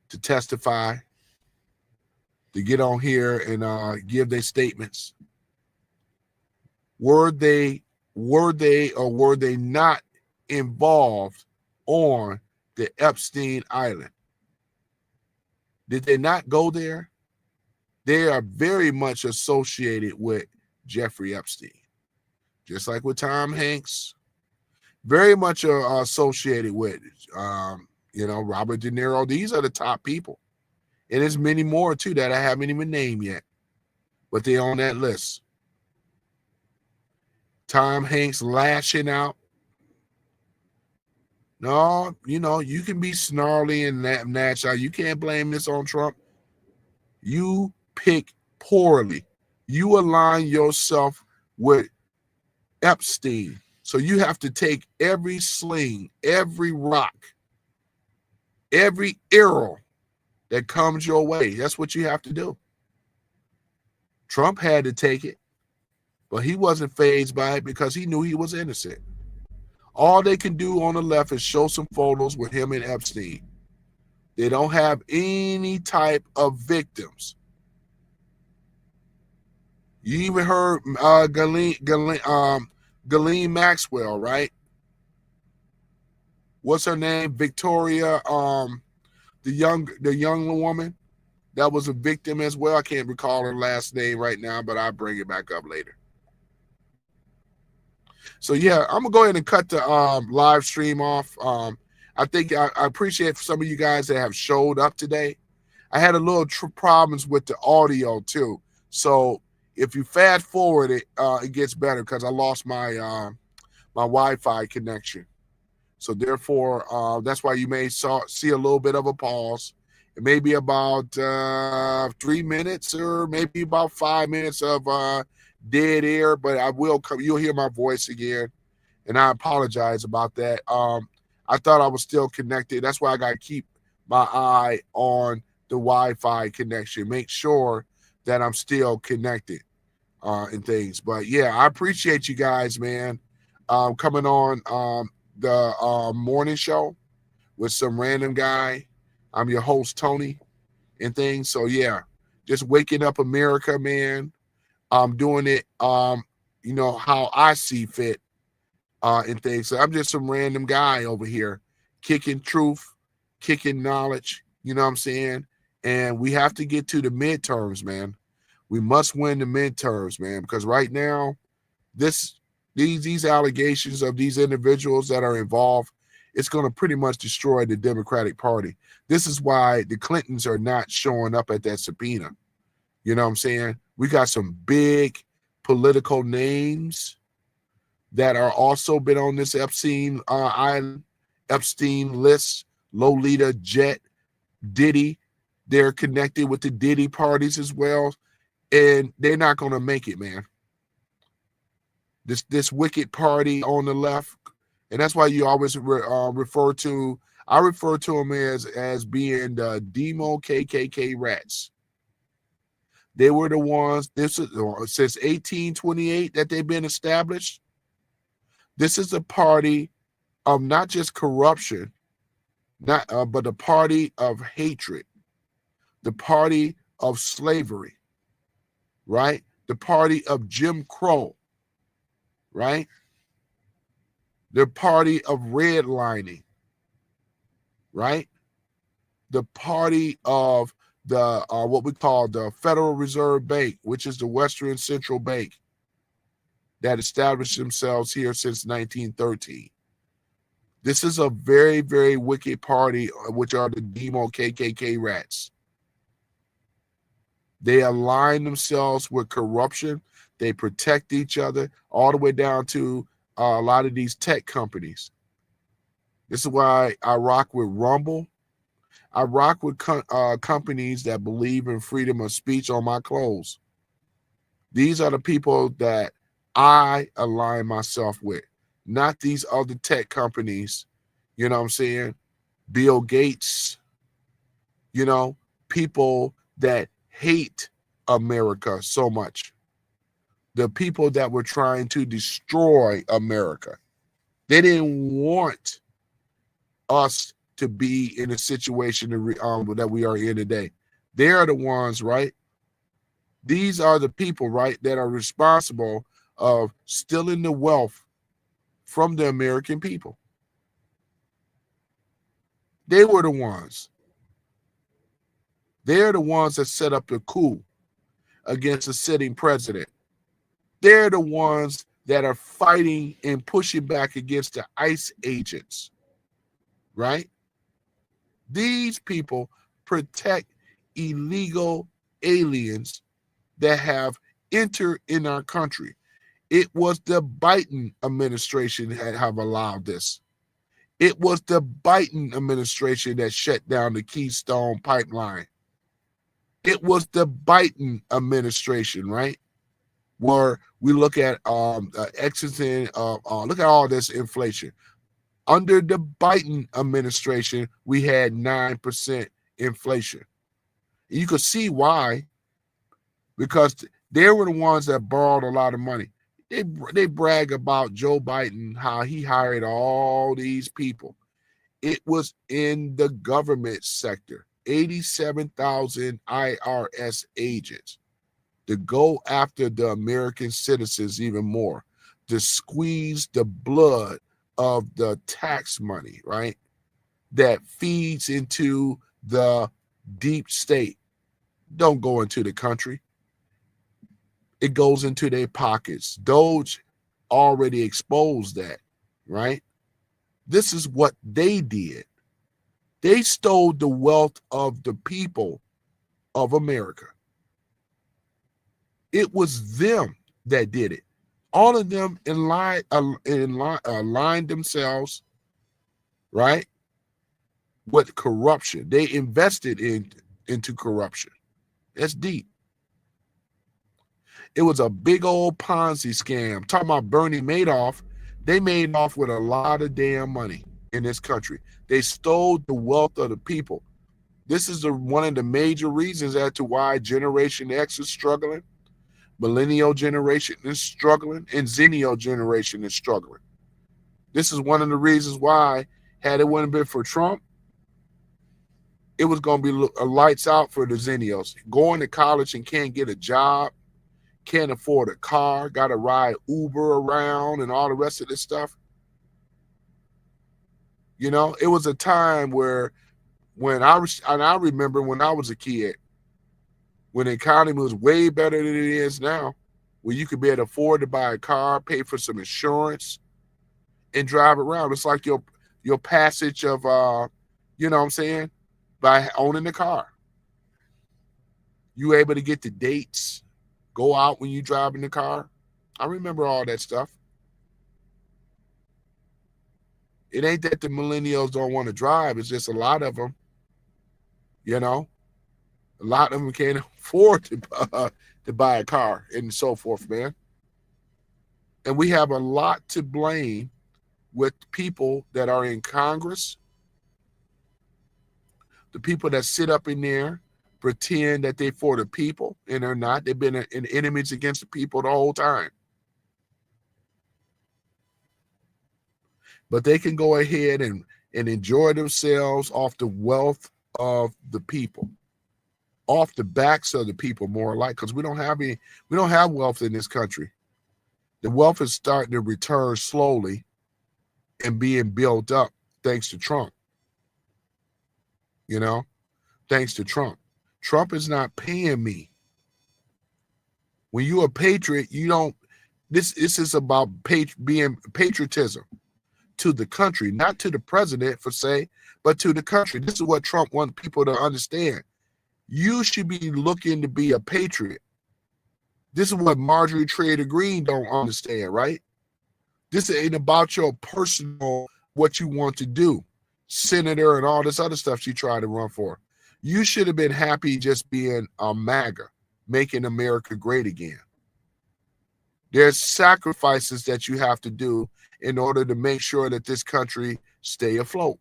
to testify, to get on here and give their statements. Were they not involved on the Epstein Island? Did they not go there? They are very much associated with Jeffrey Epstein, just like with Tom Hanks. Very much associated with, Robert De Niro. These are the top people. And there's many more, too, that I haven't even named yet. But they're on that list. Tom Hanks lashing out. No, you can be snarly and lash out. You can't blame this on Trump. You pick poorly. You align yourself with Epstein. So you have to take every sling, every rock, every arrow that comes your way. That's what you have to do. Trump had to take it, but he wasn't fazed by it because he knew he was innocent. All they can do on the left is show some photos with him and Epstein. They don't have any type of victims. You even heard Ghislaine Maxwell, right? What's her name? Victoria, the young woman that was a victim as well. I can't recall her last name right now, but I'll bring it back up later. So yeah, I'm gonna go ahead and cut the live stream off. I think I appreciate some of you guys that have showed up today. I had a little problems with the audio too, so if you fast forward it, it gets better because I lost my my Wi-Fi connection. So therefore, that's why you may see a little bit of a pause. It may be about 3 minutes or maybe about 5 minutes of dead air, but I will come. You'll hear my voice again, and I apologize about that. I thought I was still connected. That's why I got to keep my eye on the Wi-Fi connection. Make sure that I'm still connected and things. But yeah, I appreciate you guys, man, coming on the morning show with some random guy. I'm your host, Tony, and things. So yeah, just waking up America, man. I'm doing it, how I see fit and things. So I'm just some random guy over here, kicking truth, kicking knowledge, you know what I'm saying? And we have to get to the midterms, man. We must win the midterms, man, because right now, these allegations of these individuals that are involved, it's going to pretty much destroy the Democratic Party. This is why the Clintons are not showing up at that subpoena. You know what I'm saying? We got some big political names that are also been on this Epstein island, Epstein list, Lolita, Jet, Diddy. They're connected with the Diddy parties as well, and they're not going to make it, man. This wicked party on the left, and that's why you always refer to them as being the demo KKK rats. They were the ones. This is since 1828 that they've been established. This is a party of not just corruption, but the party of hatred, the party of slavery, right? The party of Jim Crow, right? the party of redlining, right? The party of the what we call the Federal Reserve Bank, which is the Western Central Bank that established themselves here since 1913. This is a very, very wicked party, which are the demo KKK rats. They align themselves with corruption. They protect each other all the way down to a lot of these tech companies. This is why I rock with Rumble. I rock with companies that believe in freedom of speech on my clothes. These are the people that I align myself with, not these other tech companies. You know what I'm saying? Bill Gates, you know, people that hate America so much. The people that were trying to destroy America. They didn't want us to be in a situation that we are in today. They are the ones, right? These are the people, right, that are responsible of stealing the wealth from the American people. They were the ones. They're the ones that set up the coup against a sitting president. They're the ones that are fighting and pushing back against the ICE agents, right? These people protect illegal aliens that have entered in our country. It was the Biden administration that have allowed this. It was the Biden administration that shut down the Keystone Pipeline. It was the Biden administration, right? Where we look at exiting, look at all this inflation. Under the Biden administration, we had 9% inflation. You could see why, because they were the ones that borrowed a lot of money. They brag about Joe Biden, how he hired all these people. It was in the government sector, 87,000 IRS agents to go after the American citizens even more, to squeeze the blood of the tax money, right? That feeds into the deep state. Don't go into the country. It goes into their pockets. Doge already exposed that, right? This is what they did. They stole the wealth of the people of America. It was them that did it. All of them aligned themselves, right, with corruption. They invested into corruption. That's deep. It was a big old Ponzi scam. Talking about Bernie Madoff, they made off with a lot of damn money in this country. They stole the wealth of the people. This is one of the major reasons as to why Generation X is struggling, Millennial generation is struggling, and Zennial generation is struggling. This is one of the reasons why, had it wouldn't been for Trump, it was going to be lights out for the Zennials. Going to college and can't get a job, can't afford a car, got to ride Uber around and all the rest of this stuff. You know, it was a time where I remember when I was a kid, when the economy was way better than it is now, where you could be able to afford to buy a car, pay for some insurance, and drive around. It's like your passage of, you know what I'm saying, by owning the car. You able to get the dates, go out when you drive in the car. I remember all that stuff. It ain't that the millennials don't want to drive. It's just a lot of them, you know, a lot of them can't afford to buy a car and so forth, man. And we have a lot to blame with people that are in Congress, the people that sit up in there, pretend that they're for the people, and they're not. They've been in enemies against the people the whole time. But they can go ahead and enjoy themselves off the wealth of the people, off the backs of the people, more like, because we don't have wealth in this country. The wealth is starting to return slowly, and being built up thanks to Trump. You know, thanks to Trump. Trump is not paying me. When you're a patriot, you don't. This is about being patriotism to the country, not to the president for say, but to the country. This is what Trump wants people to understand. You should be looking to be a patriot. This is what Marjorie Taylor Greene don't understand, right? This ain't about your personal, what you want to do, senator and all this other stuff she tried to run for. You should have been happy just being a MAGA, making America great again. There's sacrifices that you have to do in order to make sure that this country stay afloat.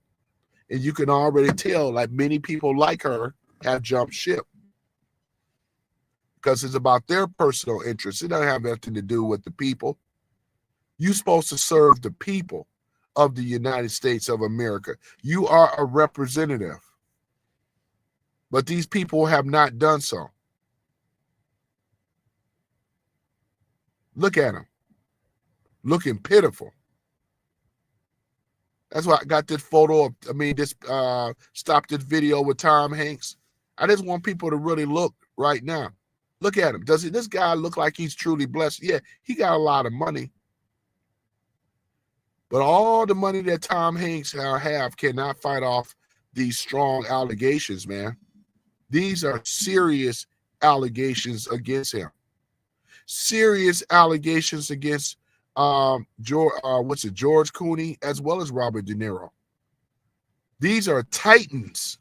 And you can already tell, like many people like her have jumped ship because it's about their personal interests. It doesn't have nothing to do with the people. You're supposed to serve the people of the United States of America. You are a representative. But these people have not done so. Look at them. Looking pitiful. That's why I got this photo of, stop this video with Tom Hanks. I just want people to really look right now. Look at him. Does this guy look like he's truly blessed? Yeah, he got a lot of money. But all the money that Tom Hanks have cannot fight off these strong allegations, man. These are serious allegations against him. Serious allegations against George Clooney, as well as Robert De Niro. These are titans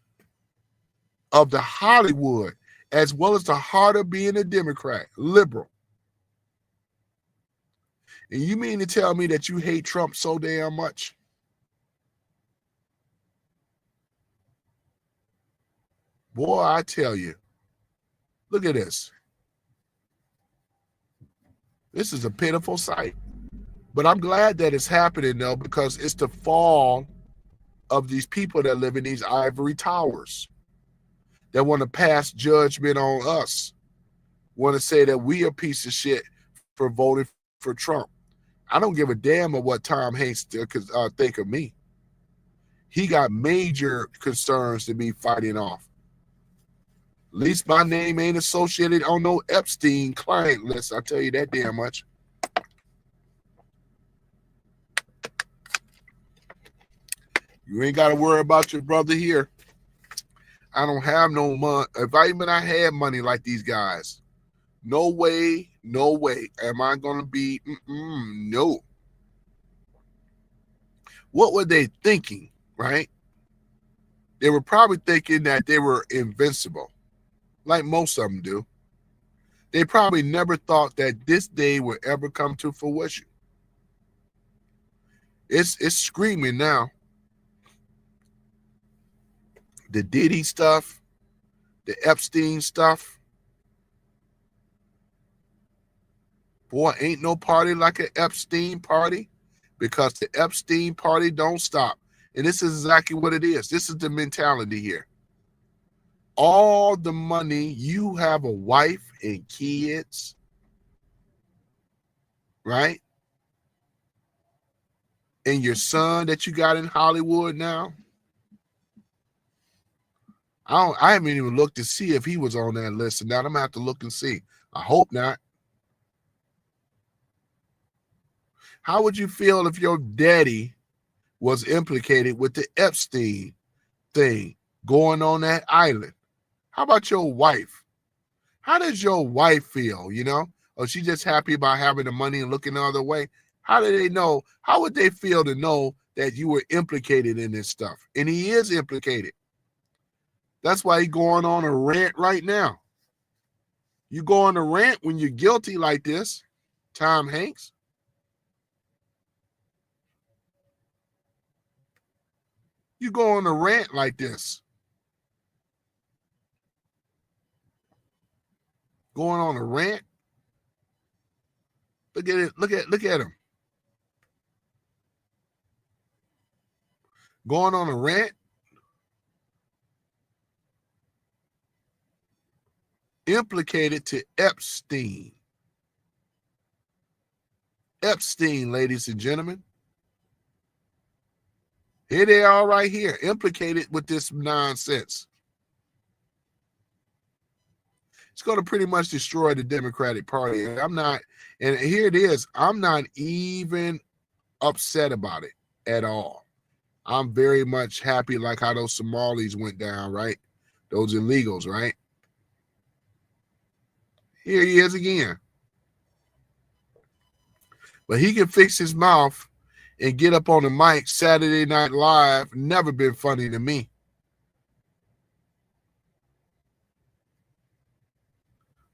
of the Hollywood, as well as the heart of being a Democrat, liberal. And you mean to tell me that you hate Trump so damn much? Boy, I tell you, look at this. This is a pitiful sight. But I'm glad that it's happening, though, because it's the fall of these people that live in these ivory towers that want to pass judgment on us, want to say that we are a piece of shit for voting for Trump. I don't give a damn of what Tom Hanks think of me. He got major concerns to be fighting off. At least my name ain't associated on no Epstein client list. I'll tell you that damn much. You ain't got to worry about your brother here. I don't have no money. If I had money like these guys, no way am I going to be, no. What were they thinking, right? They were probably thinking that they were invincible, like most of them do. They probably never thought that this day would ever come to fruition. It's screaming now. The Diddy stuff, the Epstein stuff. Boy, ain't no party like an Epstein party, because the Epstein party don't stop. And this is exactly what it is. This is the mentality here. All the money, you have a wife and kids, right? And your son that you got in Hollywood now. I haven't even looked to see if he was on that list. And now I'm going to have to look and see. I hope not. How would you feel if your daddy was implicated with the Epstein thing going on that island? How about your wife? How does your wife feel, Or she just happy about having the money and looking the other way? How do they know? How would they feel to know that you were implicated in this stuff? And he is implicated. That's why he's going on a rant right now. You go on a rant when you're guilty like this, Tom Hanks. You go on a rant like this. Going on a rant. Look at it. Look at him. Going on a rant. Implicated to Epstein. Epstein, ladies and gentlemen. Here they are right here, implicated with this nonsense. It's going to pretty much destroy the Democratic Party. And and here it is, I'm not even upset about it at all. I'm very much happy, like how those Somalis went down, right? Those illegals, right? Here he is again. But he can fix his mouth and get up on the mic Saturday Night Live. Never been funny to me.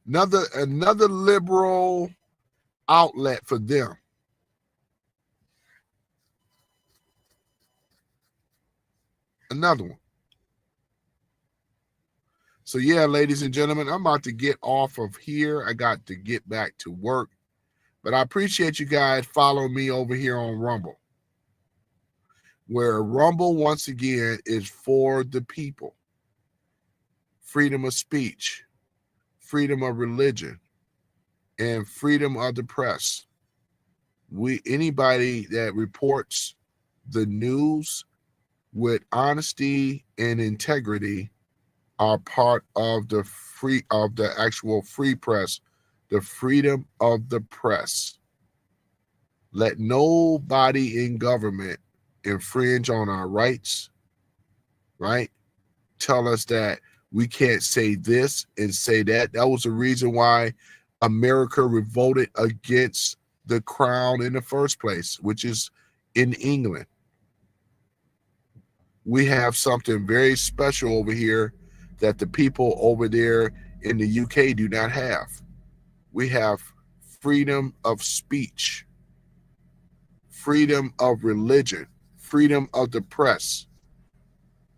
Another liberal outlet for them. Another one. So yeah, ladies and gentlemen, I'm about to get off of here. I got to get back to work. But I appreciate you guys following me over here on Rumble, where Rumble, once again, is for the people. Freedom of speech, freedom of religion, and freedom of the press. Anybody that reports the news with honesty and integrity are part of the actual free press, the freedom of the press. Let nobody in government infringe on our rights, right? Tell us that we can't say this and say that. That was the reason why America revolted against the crown in the first place, which is in England. We have something very special over here that the people over there in the UK do not have. We have freedom of speech, freedom of religion, freedom of the press.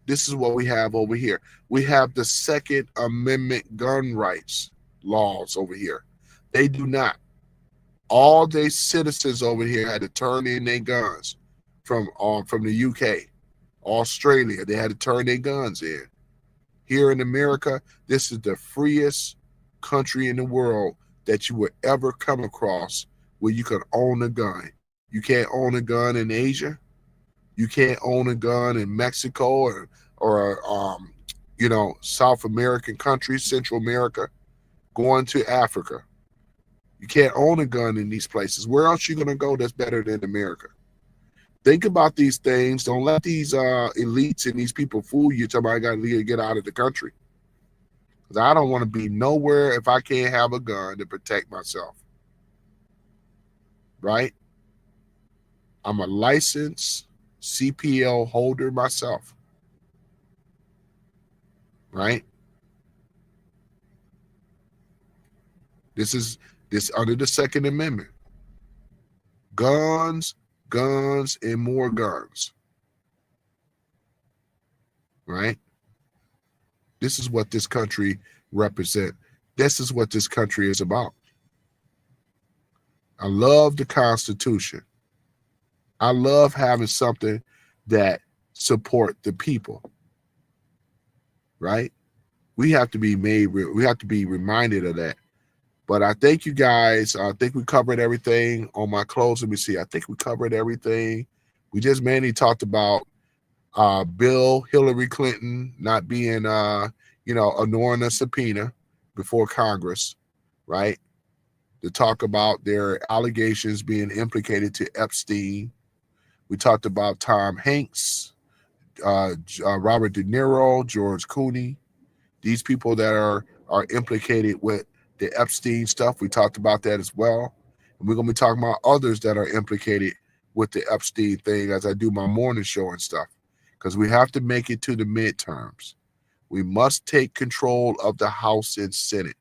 This is what we have over here. We have the Second Amendment gun rights laws over here. They do not. All their citizens over here had to turn in their guns from the UK, Australia. They had to turn their guns in. Here in America, this is the freest country in the world that you would ever come across where you can own a gun. You can't own a gun in Asia. You can't own a gun in Mexico or South American countries, Central America, going to Africa. You can't own a gun in these places. Where else are you going to go that's better than America? Think about these things. Don't let these elites and these people fool you. Tell me I got to get out of the country. Because I don't want to be nowhere if I can't have a gun to protect myself. Right? I'm a licensed CPL holder myself. Right? This under the Second Amendment. Guns, and more guns. Right? This is what this country represents. This is what this country is about. I love the Constitution. I love having something that support the people. Right? We have to be reminded of that. But I thank you guys. I think we covered everything on my close. Let me see. I think we covered everything. We just mainly talked about Hillary Clinton not being, ignoring a subpoena before Congress, right? To talk about their allegations being implicated to Epstein. We talked about Tom Hanks, Robert De Niro, George Clooney. These people that are implicated with the Epstein stuff. We talked about that as well. And we're going to be talking about others that are implicated with the Epstein thing as I do my morning show and stuff. Because we have to make it to the midterms. We must take control of the House and Senate.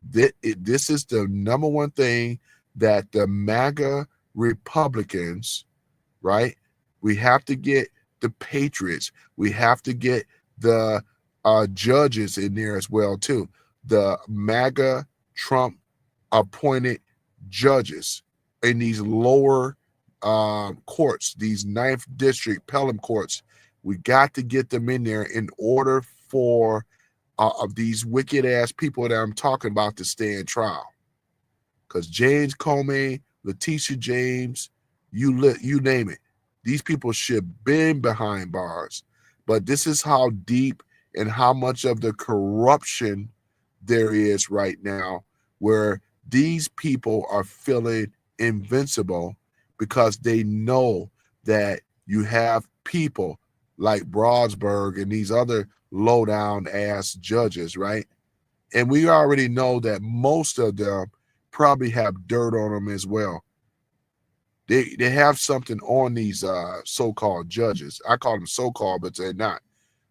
This is the number one thing that the MAGA Republicans, right? We have to get the patriots. We have to get the judges in there as well, too. The MAGA Trump appointed judges in these lower courts, these 9th District Pelham courts. We got to get them in there in order for of these wicked ass people that I'm talking about to stand trial. Because James Comey, Letitia James, you name it, These people should been behind bars. But this is how deep and how much of the corruption there is right now, where these people are feeling invincible because they know that you have people like Broadsburg and these other low down ass judges, right? And we already know that most of them probably have dirt on them as well. They have something on these so-called judges. I call them so-called, but they're not.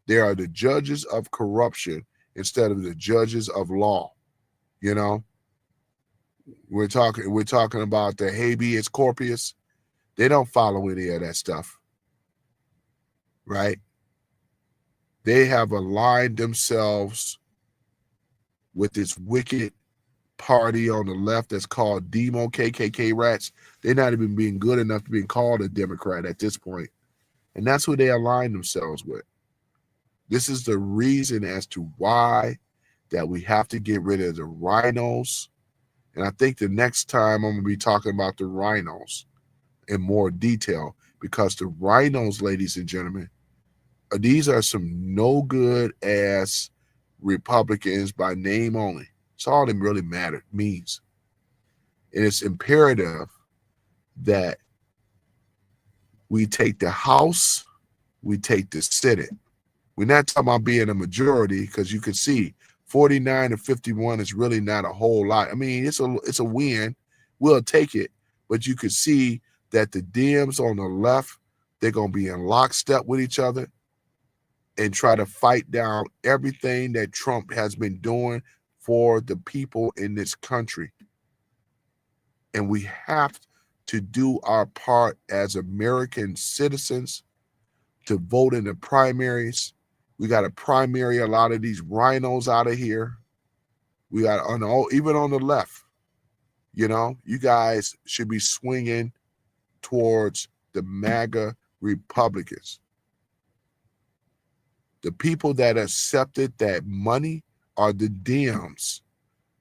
They are the judges of corruption instead of the judges of law. You know, we're talking about the habeas corpus. They don't follow any of that stuff, right? They have aligned themselves with this wicked party on the left that's called Demo KKK rats. They're not even being good enough to be called a Democrat at this point. And that's who they align themselves with. This is the reason as to why that we have to get rid of the rhinos. And I think the next time I'm going to be talking about the rhinos in more detail, because the rhinos, ladies and gentlemen, these are some no good ass Republicans by name only. It's all that really means. And it's imperative that we take the House, we take the Senate. We're not talking about being a majority, because you can see 49 to 51 is really not a whole lot. I mean, it's a win. We'll take it. But you can see that the Dems on the left, they're going to be in lockstep with each other and try to fight down everything that Trump has been doing for the people in this country. And we have to do our part as American citizens to vote in the primaries. We got to primary a lot of these rhinos out of here. We got even on the left, you know, you guys should be swinging towards the MAGA Republicans. The people that accepted that money are the Dems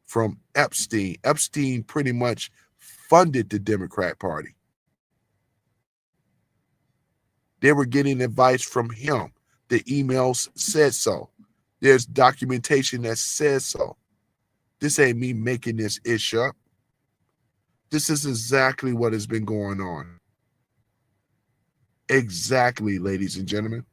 from Epstein. Epstein pretty much funded the Democrat Party. They were getting advice from him. The emails said so. There's documentation that says so. This ain't me making this ish up. This is exactly what has been going on. Exactly, ladies and gentlemen.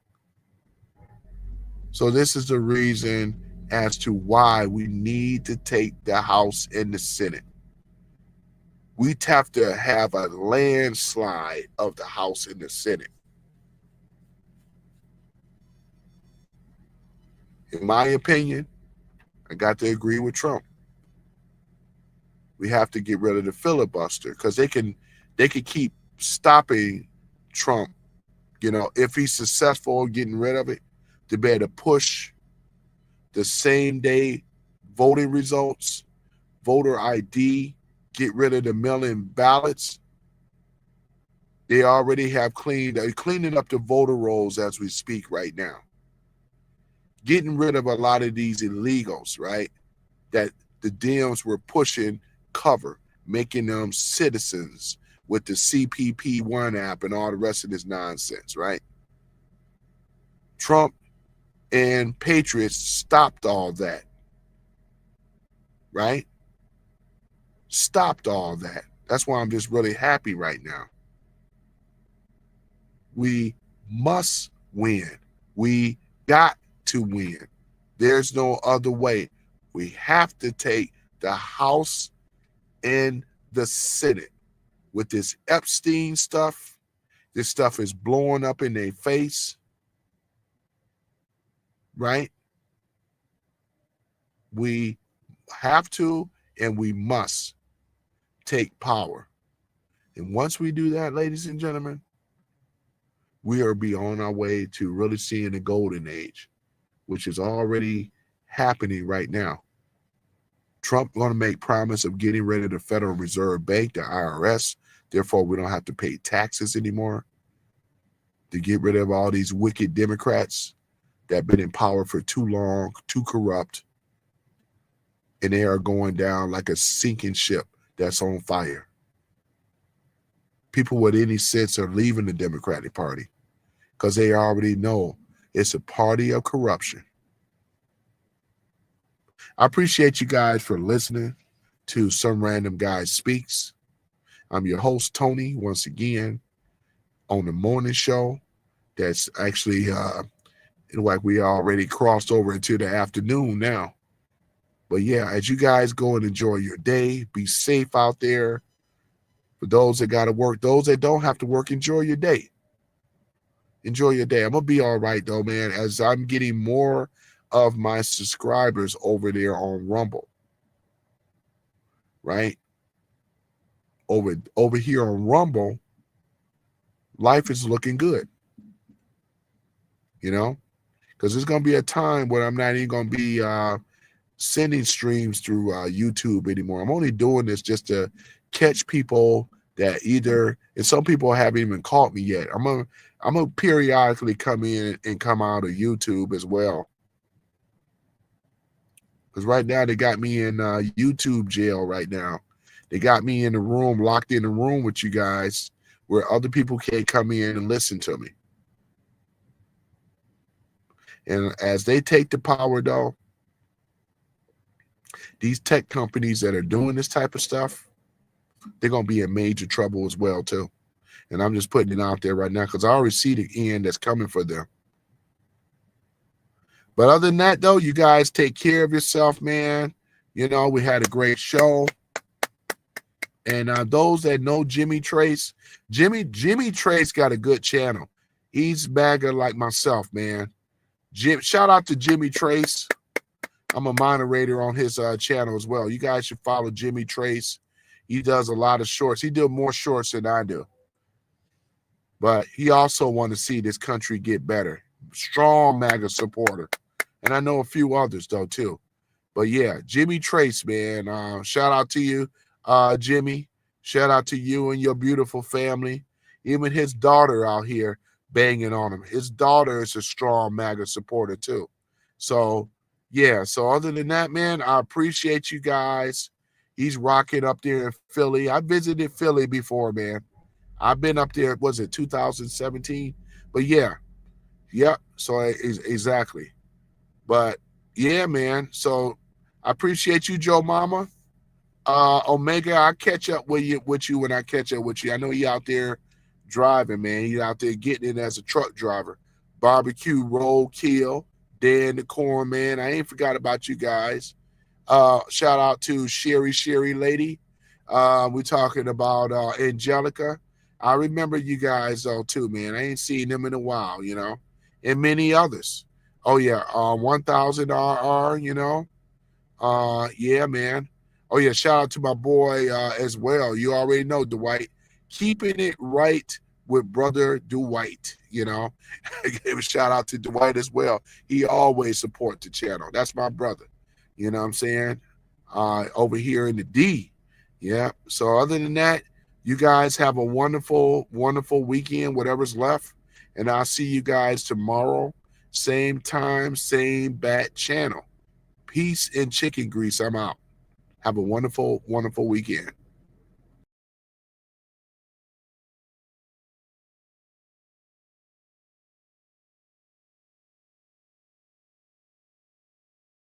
So this is the reason as to why we need to take the House and the Senate. We have to have a landslide of the House and the Senate. In my opinion, I got to agree with Trump. We have to get rid of the filibuster, because they can keep stopping Trump, you know, if he's successful in getting rid of it, to be able to push the same day voting results, voter ID, get rid of the mail-in ballots. They already have cleaning up the voter rolls as we speak right now. Getting rid of a lot of these illegals, right, that the Dems were pushing cover, making them citizens with the CPP-1 app and all the rest of this nonsense, right? Trump and Patriots stopped all that, right? Stopped all that. That's why I'm just really happy right now. We must win. We got to win. There's no other way. We have to take the House and the Senate. With this Epstein stuff, this stuff is blowing up in their face, right? We have to and we must take power. And once we do that, ladies and gentlemen, we are on our way to really seeing the golden age, which is already happening right now. Trump going to make promise of getting rid of the Federal Reserve Bank, the IRS. Therefore, we don't have to pay taxes anymore. To get rid of all these wicked Democrats that have been in power for too long, too corrupt. And they are going down like a sinking ship that's on fire. people with any sense are leaving the Democratic Party because they already know it's a party of corruption. I appreciate you guys for listening to Some Random Guy Speaks. I'm your host, Tony, once again, on the morning show. That's actually like we already crossed over into the afternoon now. But yeah, as you guys go and enjoy your day, be safe out there. For those that got to work, those that don't have to work, enjoy your day. Enjoy your day. I'm going to be all right, though, man, as I'm getting more of my subscribers over there on Rumble. Right? Over here on Rumble, life is looking good. You know? Because there's going to be a time where I'm not even going to be sending streams through YouTube anymore. I'm only doing this just to catch people that either, and some people haven't even caught me yet. I'm gonna periodically come in and come out of YouTube as well. Because right now they got me in YouTube jail right now. They got me in the room, locked in the room with you guys, where other people can't come in and listen to me. And as they take the power, though, these tech companies that are doing this type of stuff, they're going to be in major trouble as well, too. And I'm just putting it out there right now because I already see the end that's coming for them. But other than that, though, you guys take care of yourself, man. You know, we had a great show. And those that know Jimmy Trace, Jimmy Trace got a good channel. He's bagger like myself, man. Shout out to Jimmy Trace. I'm a moderator on his channel as well. You guys should follow Jimmy Trace. He does a lot of shorts. He does more shorts than I do. But he also wants to see this country get better. Strong MAGA supporter. And I know a few others, though, too. But, yeah, Jimmy Trace, man. Shout out to you, Jimmy. Shout out to you and your beautiful family. Even his daughter out here banging on him. His daughter is a strong MAGA supporter, too. So, yeah. So, other than that, man, I appreciate you guys. He's rocking up there in Philly. I visited Philly before, man. I've been up there, was it 2017? But yeah. So exactly. But yeah, man. So I appreciate you, Joe Mama. Omega, I'll catch up with you when I catch up with you. I know you out there driving, man. You out there getting it as a truck driver. Barbecue Roadkill, Dan the Corn, man. I ain't forgot about you guys. Shout out to Sherry Lady. We're talking about Angelica. I remember you guys though too, man. I ain't seen them in a while, you know, and many others. Oh yeah, 1000 RR, you know. Yeah, man. Oh yeah, shout out to my boy as well. You already know Dwight, keeping it right with brother Dwight. You know, give a shout out to Dwight as well. He always support the channel. That's my brother. You know what I'm saying? Over here in the D. Yeah. So other than that, you guys have a wonderful, wonderful weekend, whatever's left. And I'll see you guys tomorrow. Same time, same bat channel. Peace and chicken grease. I'm out. Have a wonderful, wonderful weekend.